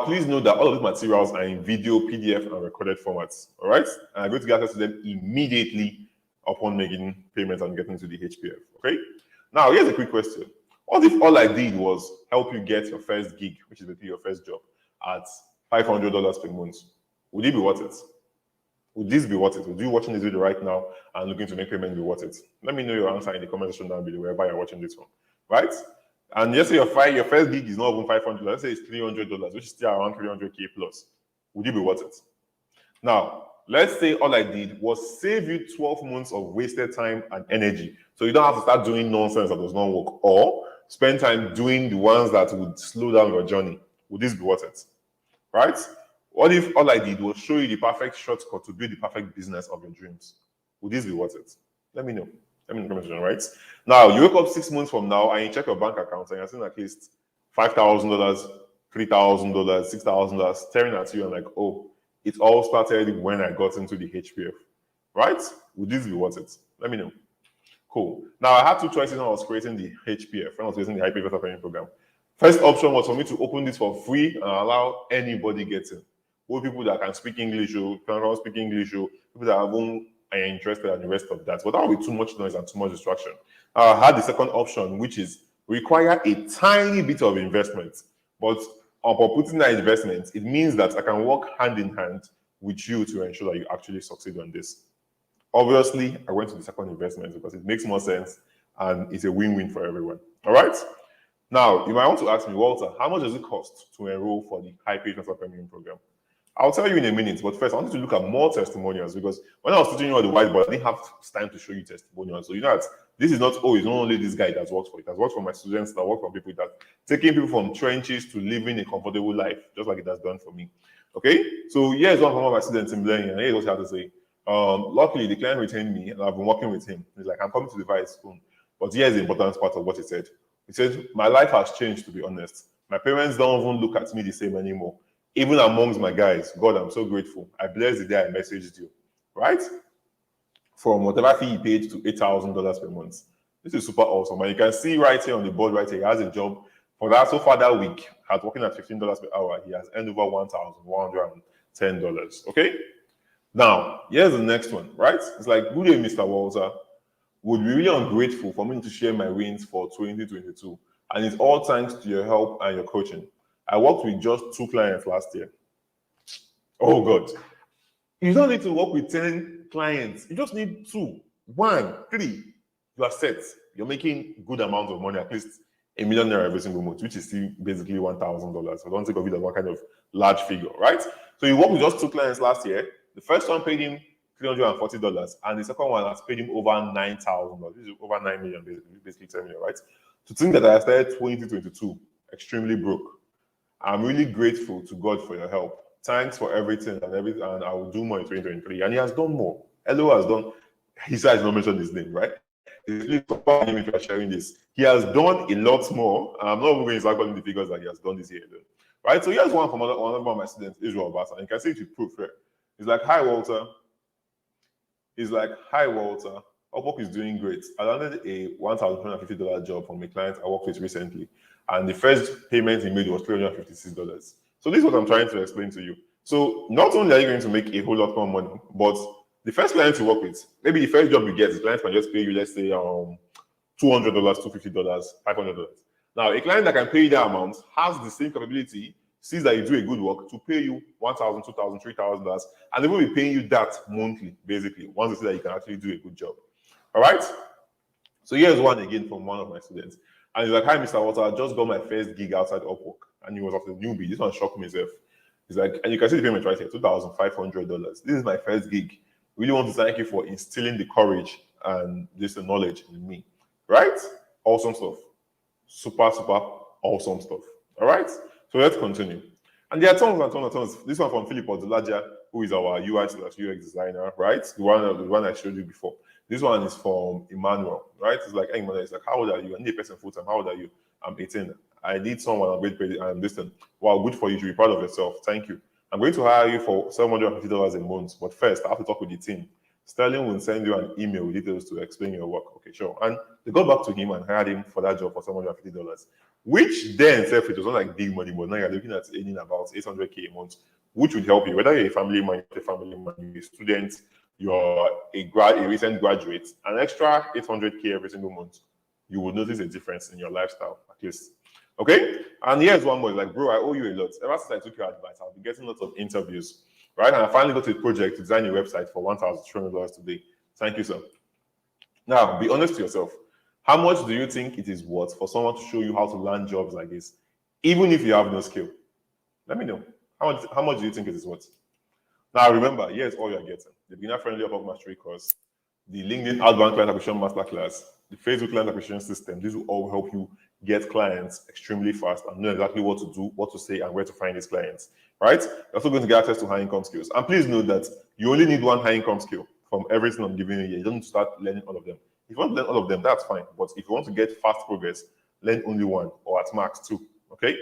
please note that all of these materials are in video, PDF, and recorded formats. All right, and I'm going to get access to them immediately upon making payments and getting to the HPF. Okay. Now, here's a quick question: what if all I did was help you get your first gig, which is basically your first job, at $500 per month? Would it be worth it? Would this be worth it? Would you watching this video right now and looking to make payment be worth it? Let me know your answer in the comment section down below, wherever you're watching this from. Right? And let's say your first gig is not even $500. Let's say it's $300, which is still around 300K plus. Would you be worth it? Now, let's say all I did was save you 12 months of wasted time and energy. So you don't have to start doing nonsense that does not work, or spend time doing the ones that would slow down your journey. Would this be worth it? Right? What if all I did was show you the perfect shortcut to build the perfect business of your dreams? Would this be worth it? Let me know. Let me know in the comment section, right? Now, you wake up 6 months from now and you check your bank account and you're seeing at least $5,000, $3,000, $6,000 staring at you and like, oh, it all started when I got into the HPF, right? Would this be worth it? Let me know. Cool. Now, I had two choices when I was creating the HPF, when I was creating the Hyper Investor Training Program. First option was for me to open this for free and allow anybody get in. All people that can speak English, or can speak English, or people that are interested and the rest of that. But that would be too much noise and too much distraction. I had the second option, which is require a tiny bit of investment. But upon putting that investment, it means that I can work hand in hand with you to ensure that you actually succeed on this. Obviously, I went to the second investment because it makes more sense and it's a win-win for everyone. All right? Now, you might want to ask me, Walter, how much does it cost to enroll for the High Pay Transfer Premium program? I'll tell you in a minute, but first I wanted to look at more testimonials, because when I was teaching you on the whiteboard, I didn't have time to show you testimonials. So you know that this is not, oh, it's not only this guy that's worked for it. It has worked for my students, that work for people, that taking people from trenches to living a comfortable life, just like it has done for me. Okay? So here's one from one of my students in Blaine, and here's what he had to say. Luckily, the client retained me, and I've been working with him. He's like, I'm coming to the vice soon. But here's the important part of what he said. He said, my life has changed, to be honest. My parents don't even look at me the same anymore. Even amongst my guys, God, I'm so grateful. I bless the day I messaged you, right? From whatever fee he paid to $8,000 per month. This is super awesome. And you can see right here on the board right here, he has a job. For that, so far that week, had working at $15 per hour, he has earned over $1,110, okay? Now, here's the next one, right? It's like, good day, Mr. Walter. Would be really ungrateful for me to share my wins for 2022. And it's all thanks to your help and your coaching. I worked with just 2 clients last year. Oh God. You don't need to work with 10 clients. You just need 2, 1, 3. You are set. You're making good amount of money, at least $1 million every single month, which is still basically $1,000. So don't think of it as one kind of large figure, right? So you worked with just 2 clients last year. The first one paid him $340, and the second one has paid him over $9,000. This is over $9 million, basically $10 million, right? To think that I started 2022 extremely broke. I'm really grateful to God for your help. Thanks for everything, and I will do more in 2023. And he has done more. Elo has done. He said he's not mentioned his name, right? If you are sharing this, he has done a lot more. I'm not even going to start calling the figures that he has done this year, though. Right? So here's one from one of my students, Israel Basa, and you can see it with proof here. He's like, hi, Walter. He's like, hi, Walter. Upwork is doing great. I landed a $1,250 job from a client I worked with recently, and the first payment he made was $356. So this is what I'm trying to explain to you. So not only are you going to make a whole lot more money, but the first client you work with, maybe the first job you get, the client can just pay you, let's say, $200, $250, $500. Now, a client that can pay you that amount has the same capability, sees that you do a good work, to pay you $1,000, $2,000, $3,000, and they will be paying you that monthly, basically, once they see that you can actually do a good job. All right? So here's one again from one of my students. And he's like, hi, Mr. Walter, I just got my first gig outside Upwork. And he was of the newbie. This one shocked me himself. He's like, and you can see the payment right here, $2,500. This is my first gig. Really want to thank you for instilling the courage and this knowledge in me. Right? Awesome stuff. Super, super awesome stuff. All right? So let's continue. And there are tons and tons and tons. This one from Philip Odulaja, who is our UI/UX designer, right? The one I showed you before. This one is from Emmanuel, right? It's like, hey, Emmanuel, it's like, how old are you? I need a person full time. How old are you? I'm 18. I need someone I'm great and listen. Wow, good for you. You should be proud of yourself. Thank you. I'm going to hire you for $750 a month, but first I have to talk with the team. Sterling will send you an email with details to explain your work. Okay, sure. And they got back to him and hired him for that job for $750, which then it was not like big money, but now you're looking at earning about $800K a month, which would help you, whether you're a family man, you're a student, you're a recent graduate, an extra $800K every single month, you would notice a difference in your lifestyle, at least. Okay? And here's one more, like, bro, I owe you a lot. Ever since I took your advice, I've been getting lots of interviews, right? And I finally got a project to design a website for $1,300 today. Thank you, sir. Now, be honest to yourself. How much do you think it is worth for someone to show you how to land jobs like this, even if you have no skill? Let me know. How much do you think it is worth? Now remember, here's all you're getting: the beginner-friendly Upwork Mastery course, the LinkedIn Outbound Client Acquisition Masterclass, the Facebook Client Acquisition System. These will all help you get clients extremely fast and know exactly what to do, what to say, and where to find these clients, right? You're also going to get access to high-income skills. And please note that you only need one high-income skill from everything I'm giving you here. You don't need to start learning all of them. If you want to learn all of them, that's fine. But if you want to get fast progress, learn only one or at max two, okay?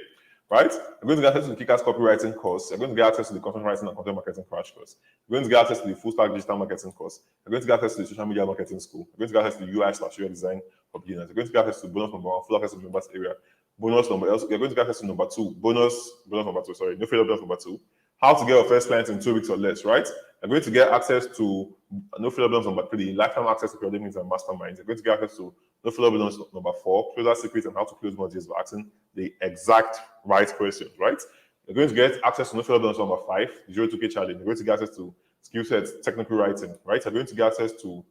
Right? You're going to get access to the Kickers copywriting course. You're going to get access to the content writing and content marketing crash course. You're going to get access to the full stack digital marketing course. You're going to get access to the social media marketing school. You're going to get access to the UI/UI design for beginners. You're going to get access to bonus number one, full access to the members area. Bonus number. You're going to get access to number two, bonus number two. Sorry, no failure bonus number two. How to get your first client in 2 weeks or less, right? You're going to get access to no failure bonus number three, lifetime access to periodic meetings and masterminds. You're going to get access to no failure bonus number four, closer secrets and how to close more deals by asking the exact right questions, right? You're going to get access to no failure bonus number five, 0 to K challenge. You're going to get access to skill sets, technical writing, right? You're going to get access to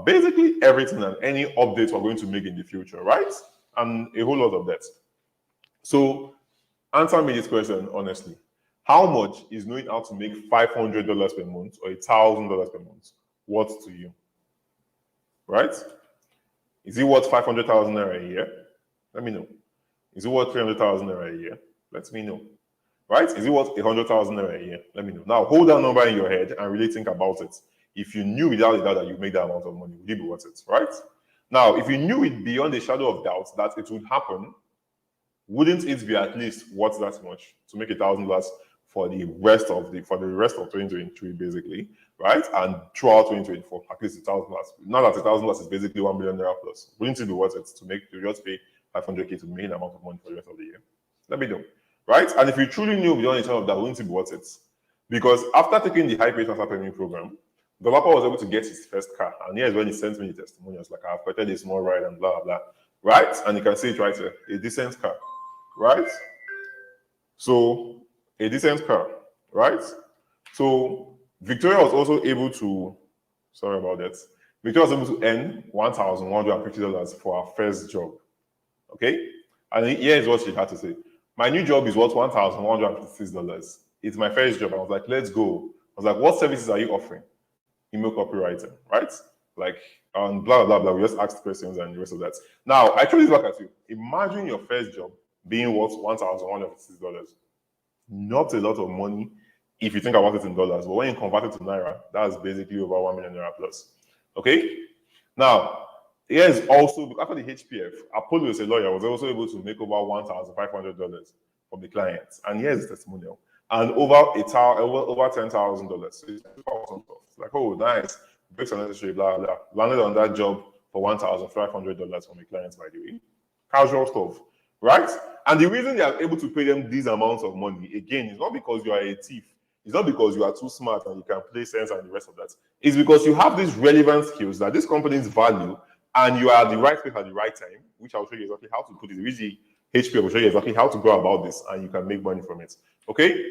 basically everything and any updates we're going to make in the future, right? And a whole lot of that. So answer me this question honestly. How much is knowing how to make $500 per month or $1,000 per month worth to you? Right? Is it worth 500,000 naira a year? Let me know. Is it worth 300,000 naira a year? Let me know. Right? Is it worth 100,000 naira a year? Let me know. Now hold that number in your head and really think about it. If you knew without a doubt that you make that amount of money, would it be worth it? Right? Now, if you knew it beyond a shadow of doubt that it would happen, wouldn't it be at least worth that much to make $1,000 for the rest of 2023, basically, right? And throughout 2024, at least $1,000. Now that $1,000 is basically 1 million naira plus, wouldn't it be worth it to just pay 500K to make an amount of money for the rest of the year? Let me know, right? And if you truly knew beyond a shadow of that, wouldn't it be worth it? Because after taking the high pay transfer payment program, the developer was able to get his first car, and here's when he sent me the testimonials, like I've collected a small ride and blah blah, right? And you can see it right here, a decent car, right? So a decent car, right? So Victoria was also able to, sorry about that. Victoria was able to earn $1,150 for her first job, okay? And here is what she had to say. My new job is worth $1,156. It's my first job. I was like, let's go. I was like, what services are you offering? Email copywriting, right? Like, and blah, blah, blah. We just asked questions and the rest of that. Now, I throw this back at you. Imagine your first job being worth $1,156. Not a lot of money if you think about it in dollars, but when you convert it to naira, that's basically over 1 million naira plus. Okay? Now, here's also, after the HPF, Apollo is a lawyer, was also able to make over $1,500 from the clients. And here's the testimonial. And over $10,000. So it's awesome stuff. It's like, oh, nice. Breaks unnecessary, blah, blah. Landed on that job for $1,500 from the clients, by the way. Casual stuff, right? And the reason they are able to pay them these amounts of money, again, is not because you are a thief. It's not because you are too smart and you can play sense and the rest of that. It's because you have these relevant skills that these companies value and you are at the right place at the right time, which I'll show you exactly how to put it. The HP will show you exactly how to go about this and you can make money from it. Okay?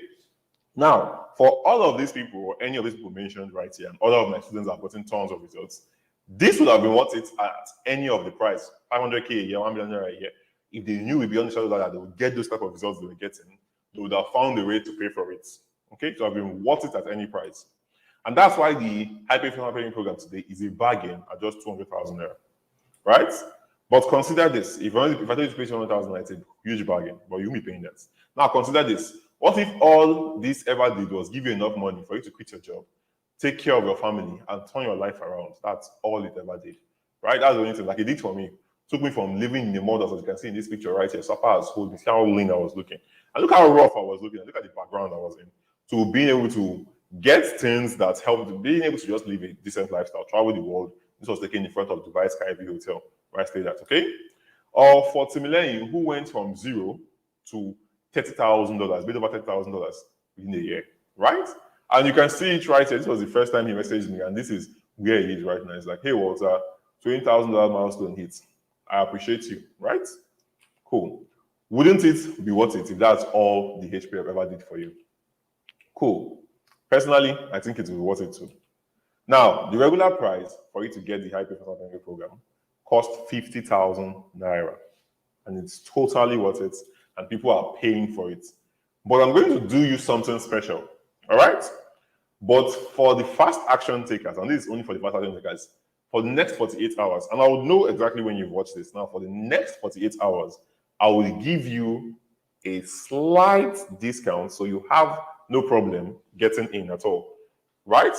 Now, for all of these people, or any of these people mentioned right here, and all of my students have gotten tons of results, this would have been worth it at any of the price, 500K a year, 1 million naira a year. If they knew beyond the shadow that they would get those type of results they were getting, they would have found a way to pay for it. Okay, so I've been worth it at any price. And that's why the high pay paying program today is a bargain at just 200,000 naira, right? But consider this: if I tell you to pay 200,000, it's a huge bargain, but you'll be paying that. Now consider this: what if all this ever did was give you enough money for you to quit your job, take care of your family, and turn your life around? That's all it ever did, right? That's the only thing. Like it did for me. Took me from living in the mud, as you can see in this picture right here, Sapa has hold me, see how lean I was looking, and look how rough I was looking, and look at the background I was in, to being able to get things that helped, being able to just live a decent lifestyle, travel the world. This was taken in front of Dubai Skyview Hotel, where I stayed at, okay? Or for Timileni, who went from zero to $30,000, made over $30,000 within a year, right? And you can see it right here. This was the first time he messaged me, and this is where he is right now. It's like, hey, Walter, $20,000 milestone hit. I appreciate you, right? Cool. Wouldn't it be worth it if that's all the HPF ever did for you? Cool. Personally, I think it will be worth it too. Now, the regular price for you to get the high performance program cost 50,000 naira, and it's totally worth it, and people are paying for it. But I'm going to do you something special, all right? But for the fast action takers, and this is only for the fast action takers, for the next 48 hours, and I will know exactly when you've watched this. Now, for the next 48 hours, I will give you a slight discount, so you have no problem getting in at all, right?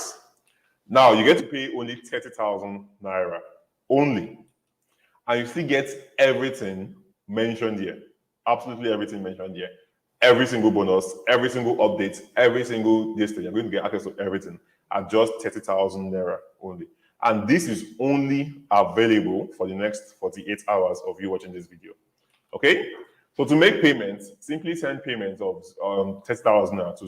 Now, you get to pay only 30,000 naira only, and you still get everything mentioned here. Absolutely everything mentioned here. Every single bonus, every single update, every single this thing. You're going to get access to everything at just 30,000 naira only. And this is only available for the next 48 hours of you watching this video. Okay? So to make payments, simply send payments of 30,000 naira to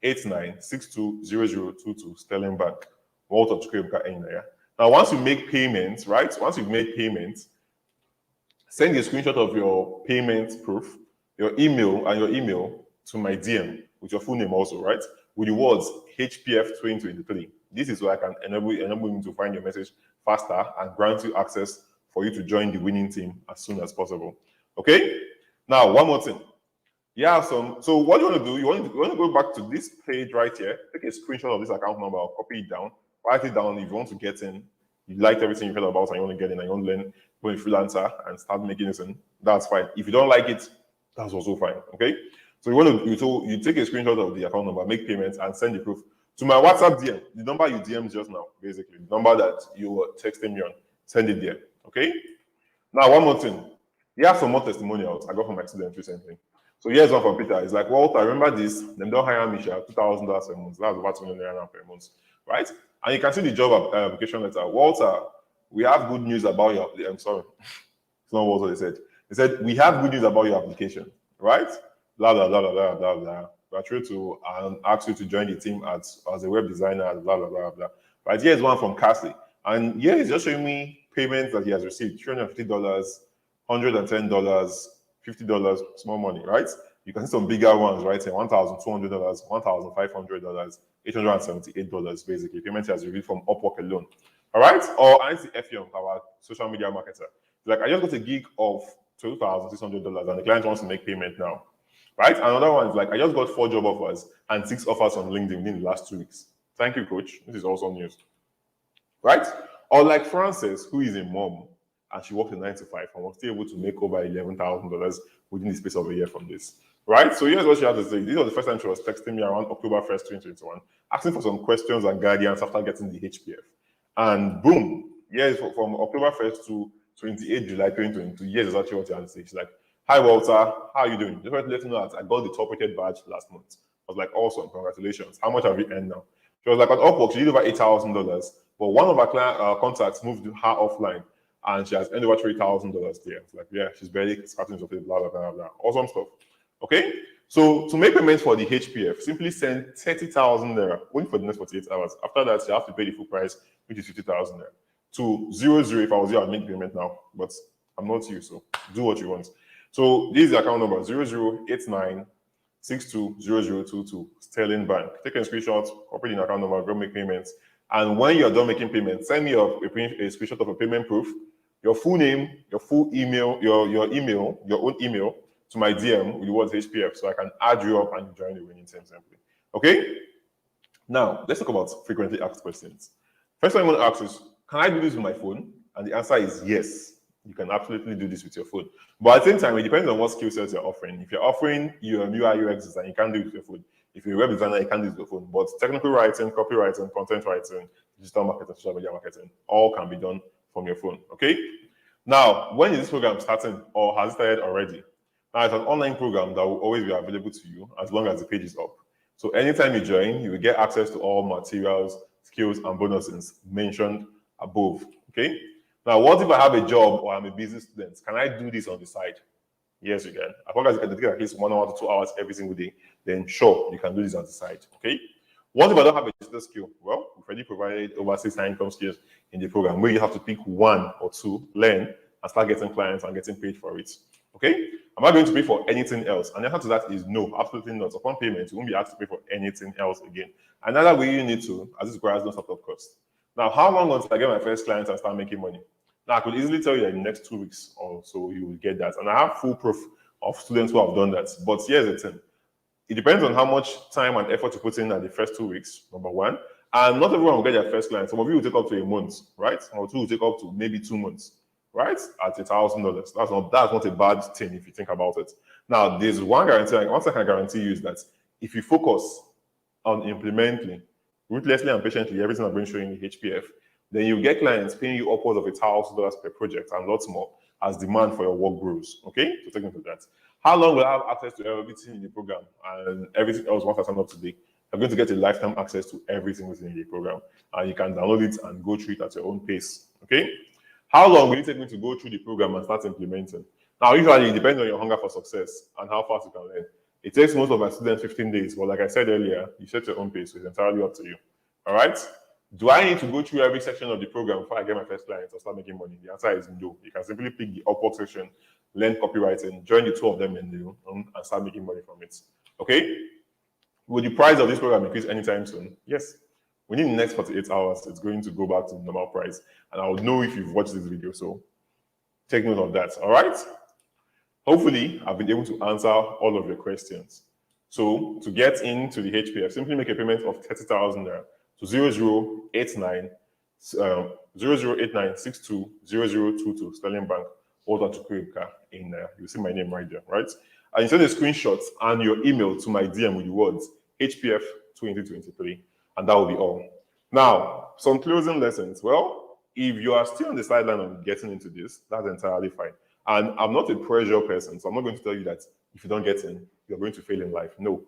0089620022 Sterling Bank. Now, once you make payments, right? Once you've made payments, send a screenshot of your payment proof, your email, to my DM with your full name also, right? With the words HPF 2023. This is so I can enable you to find your message faster and grant you access for you to join the winning team as soon as possible. Okay? Now, one more thing. So what you want to do, you want to go back to this page right here, take a screenshot of this account number, or copy it down, write it down if you want to get in. You liked everything you heard about and you want to get in and you want to learn, go a freelancer and start making this in, that's fine. If you don't like it, that's also fine. Okay. So you take a screenshot of the account number, make payments, and send the proof to my WhatsApp DM, the number you DM'd just now, basically, the number that you were texting me on, send it there. Okay. Now, one more thing. You have some more testimonials I got from my students recently. So here's one from Peter. It's like, Walter, I remember this. Them don't hire me, $2,000 a month. That's about 2 million naira per month, right? And you can see the job application letter. Walter, we have good news about your. I'm sorry, it's not what they said. They said we have good news about your application, right? Blah blah blah blah blah blah blah. We're trying to ask you to join the team as a web designer. Blah blah blah blah. Right, here's one from Cassie, and here he's just showing me payments that he has received: $350, $110, $50, small money, right? You can see some bigger ones, right? $1,200, $1,500, $878, basically. Payment he has received from Upwork alone. All right? Or I see Effium, our social media marketer. Like, I just got a gig of $12,600 and the client wants to make payment now. Right? Another one is like, I just got 4 job offers and 6 offers on LinkedIn within the last 2 weeks. Thank you, coach. This is also news. Right? Or like Frances, who is a mom, and she worked a 9 to 5 and was still able to make over $11,000 within the space of a year from this. Right? So here's what she had to say. This was the first time she was texting me around October 1st, 2021, asking for some questions and guidance after getting the HPF. And boom, yes, from October 1st to 28 July 2022, yes, is actually what she had to say. She's like, hi, Walter, how are you doing? Just wanted to let you know that I got the top rated badge last month. I was like, awesome, congratulations. How much have you earned now? She was like, on Upwork, she did over $8,000, but one of our contacts moved her offline and she has earned over $3,000 there. It's like, yeah, she's barely scratching the surface, blah, blah, blah, blah. Awesome stuff. Okay? So to make payments for the HPF, simply send 30,000 naira only for the next 48 hours. After that, you have to pay the full price, which is 50,000 naira. To 00, if I was here, I'd make payment now, but I'm not you, so do what you want. So this is the account number 0089620022 Sterling Bank. Take a screenshot, copy the account number, go make payments. And when you're done making payments, send me a screenshot of a payment proof, your full name, your full email, your email, your own email to my DM with the words HPF, so I can add you up and join the winning team simply. Okay? Now, let's talk about frequently asked questions. First thing I'm going to ask is, can I do this with my phone? And the answer is yes. You can absolutely do this with your phone. But at the same time, it depends on what skill sets you're offering. If you're offering your UI UX design, you can't do it with your phone. If you're a web designer, you can't do it with your phone. But technical writing, copywriting, content writing, digital marketing, social media marketing, all can be done from your phone. Okay? Now, when is this program starting, or has it started already? Now, it's an online program that will always be available to you as long as the page is up. So anytime you join, you will get access to all materials, skills, and bonuses mentioned above. Okay? Now, what if I have a job or I'm a business student? Can I do this on the side? Yes, you can. As long as you can dedicate at least 1 hour to 2 hours every single day, then sure, you can do this on the side. Okay? What if I don't have a digital skill? Well, we've already provided over 6 income skills in the program where you have to pick 1 or 2, learn, and start getting clients and getting paid for it. Okay? Am I going to pay for anything else? And the answer to that is no, absolutely not. Upon payment, you won't be asked to pay for anything else again. Another way you need to, as this requires no startup cost. Now, how long until I get my first client and start making money? Now, I could easily tell you that in the next 2 weeks or so, you will get that. And I have full proof of students who have done that. But here's the thing. It depends on how much time and effort you put in at the first 2 weeks, number one. And not everyone will get their first client. Some of you will take up to a month, right? Some of you will take up to maybe 2 months, right? At $1,000. That's not a bad thing if you think about it. Now, there's one guarantee. One thing I can guarantee you is that if you focus on implementing ruthlessly and patiently everything I'm going to show you in the HPF, then you get clients paying you upwards of $1,000 per project and lots more as demand for your work grows. Okay, so take note of that. How long will I have access to everything in the program and everything else once I sign up today? You're going to get a lifetime access to everything within the program, and you can download it and go through it at your own pace. Okay, how long will it take me to go through the program and start implementing? Now, usually it depends on your hunger for success and how fast you can learn. It takes most of my students 15 days, but like I said earlier, you set your own pace, so it's entirely up to you. All right? Do I need to go through every section of the program before I get my first client or start making money? The answer is no. You can simply pick the Upwork section, learn copywriting, join the two of them and start making money from it. Okay? Will the price of this program increase anytime soon? Yes. Within the next 48 hours, it's going to go back to the normal price. And I will know if you've watched this video. So take note of that. All right? Hopefully, I've been able to answer all of your questions. So to get into the HPF, simply make a payment of 30,000 naira to 0089620022 Sterling Bank, or to Kuribka in you see my name right there, right? And you send a screenshot and your email to my DM with the words HPF 2023, and that will be all. Now, some closing lessons. Well, if you are still on the sideline of getting into this, that's entirely fine. And I'm not a pressure person, so I'm not going to tell you that if you don't get in, you're going to fail in life. No.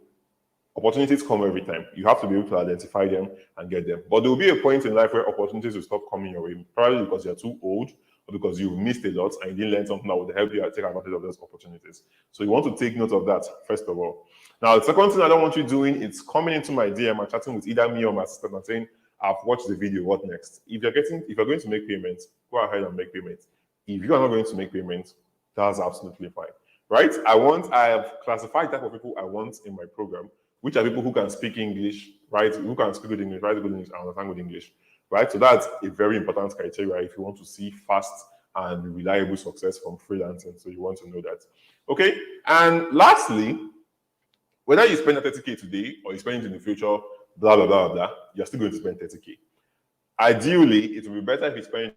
Opportunities come every time. You have to be able to identify them and get them. But there will be a point in life where opportunities will stop coming your way, probably because you're too old or because you've missed a lot and you didn't learn something that would help you take advantage of those opportunities. So you want to take note of that, first of all. Now, the second thing I don't want you doing is coming into my DM and chatting with either me or my assistant and saying, I've watched the video, what next? If you're going to make payments, go ahead and make payments. If you are not going to make payments, that's absolutely fine, right? I have classified the type of people I want in my program, which are people who can speak English, right? Who can speak good English, write good English, and understand good English, right? So that's a very important criteria if you want to see fast and reliable success from freelancing. So you want to know that. Okay, and lastly, whether you spend 30K today or you spend it in the future, blah, blah, blah, blah, you're still going to spend 30K. Ideally, it would be better if you spend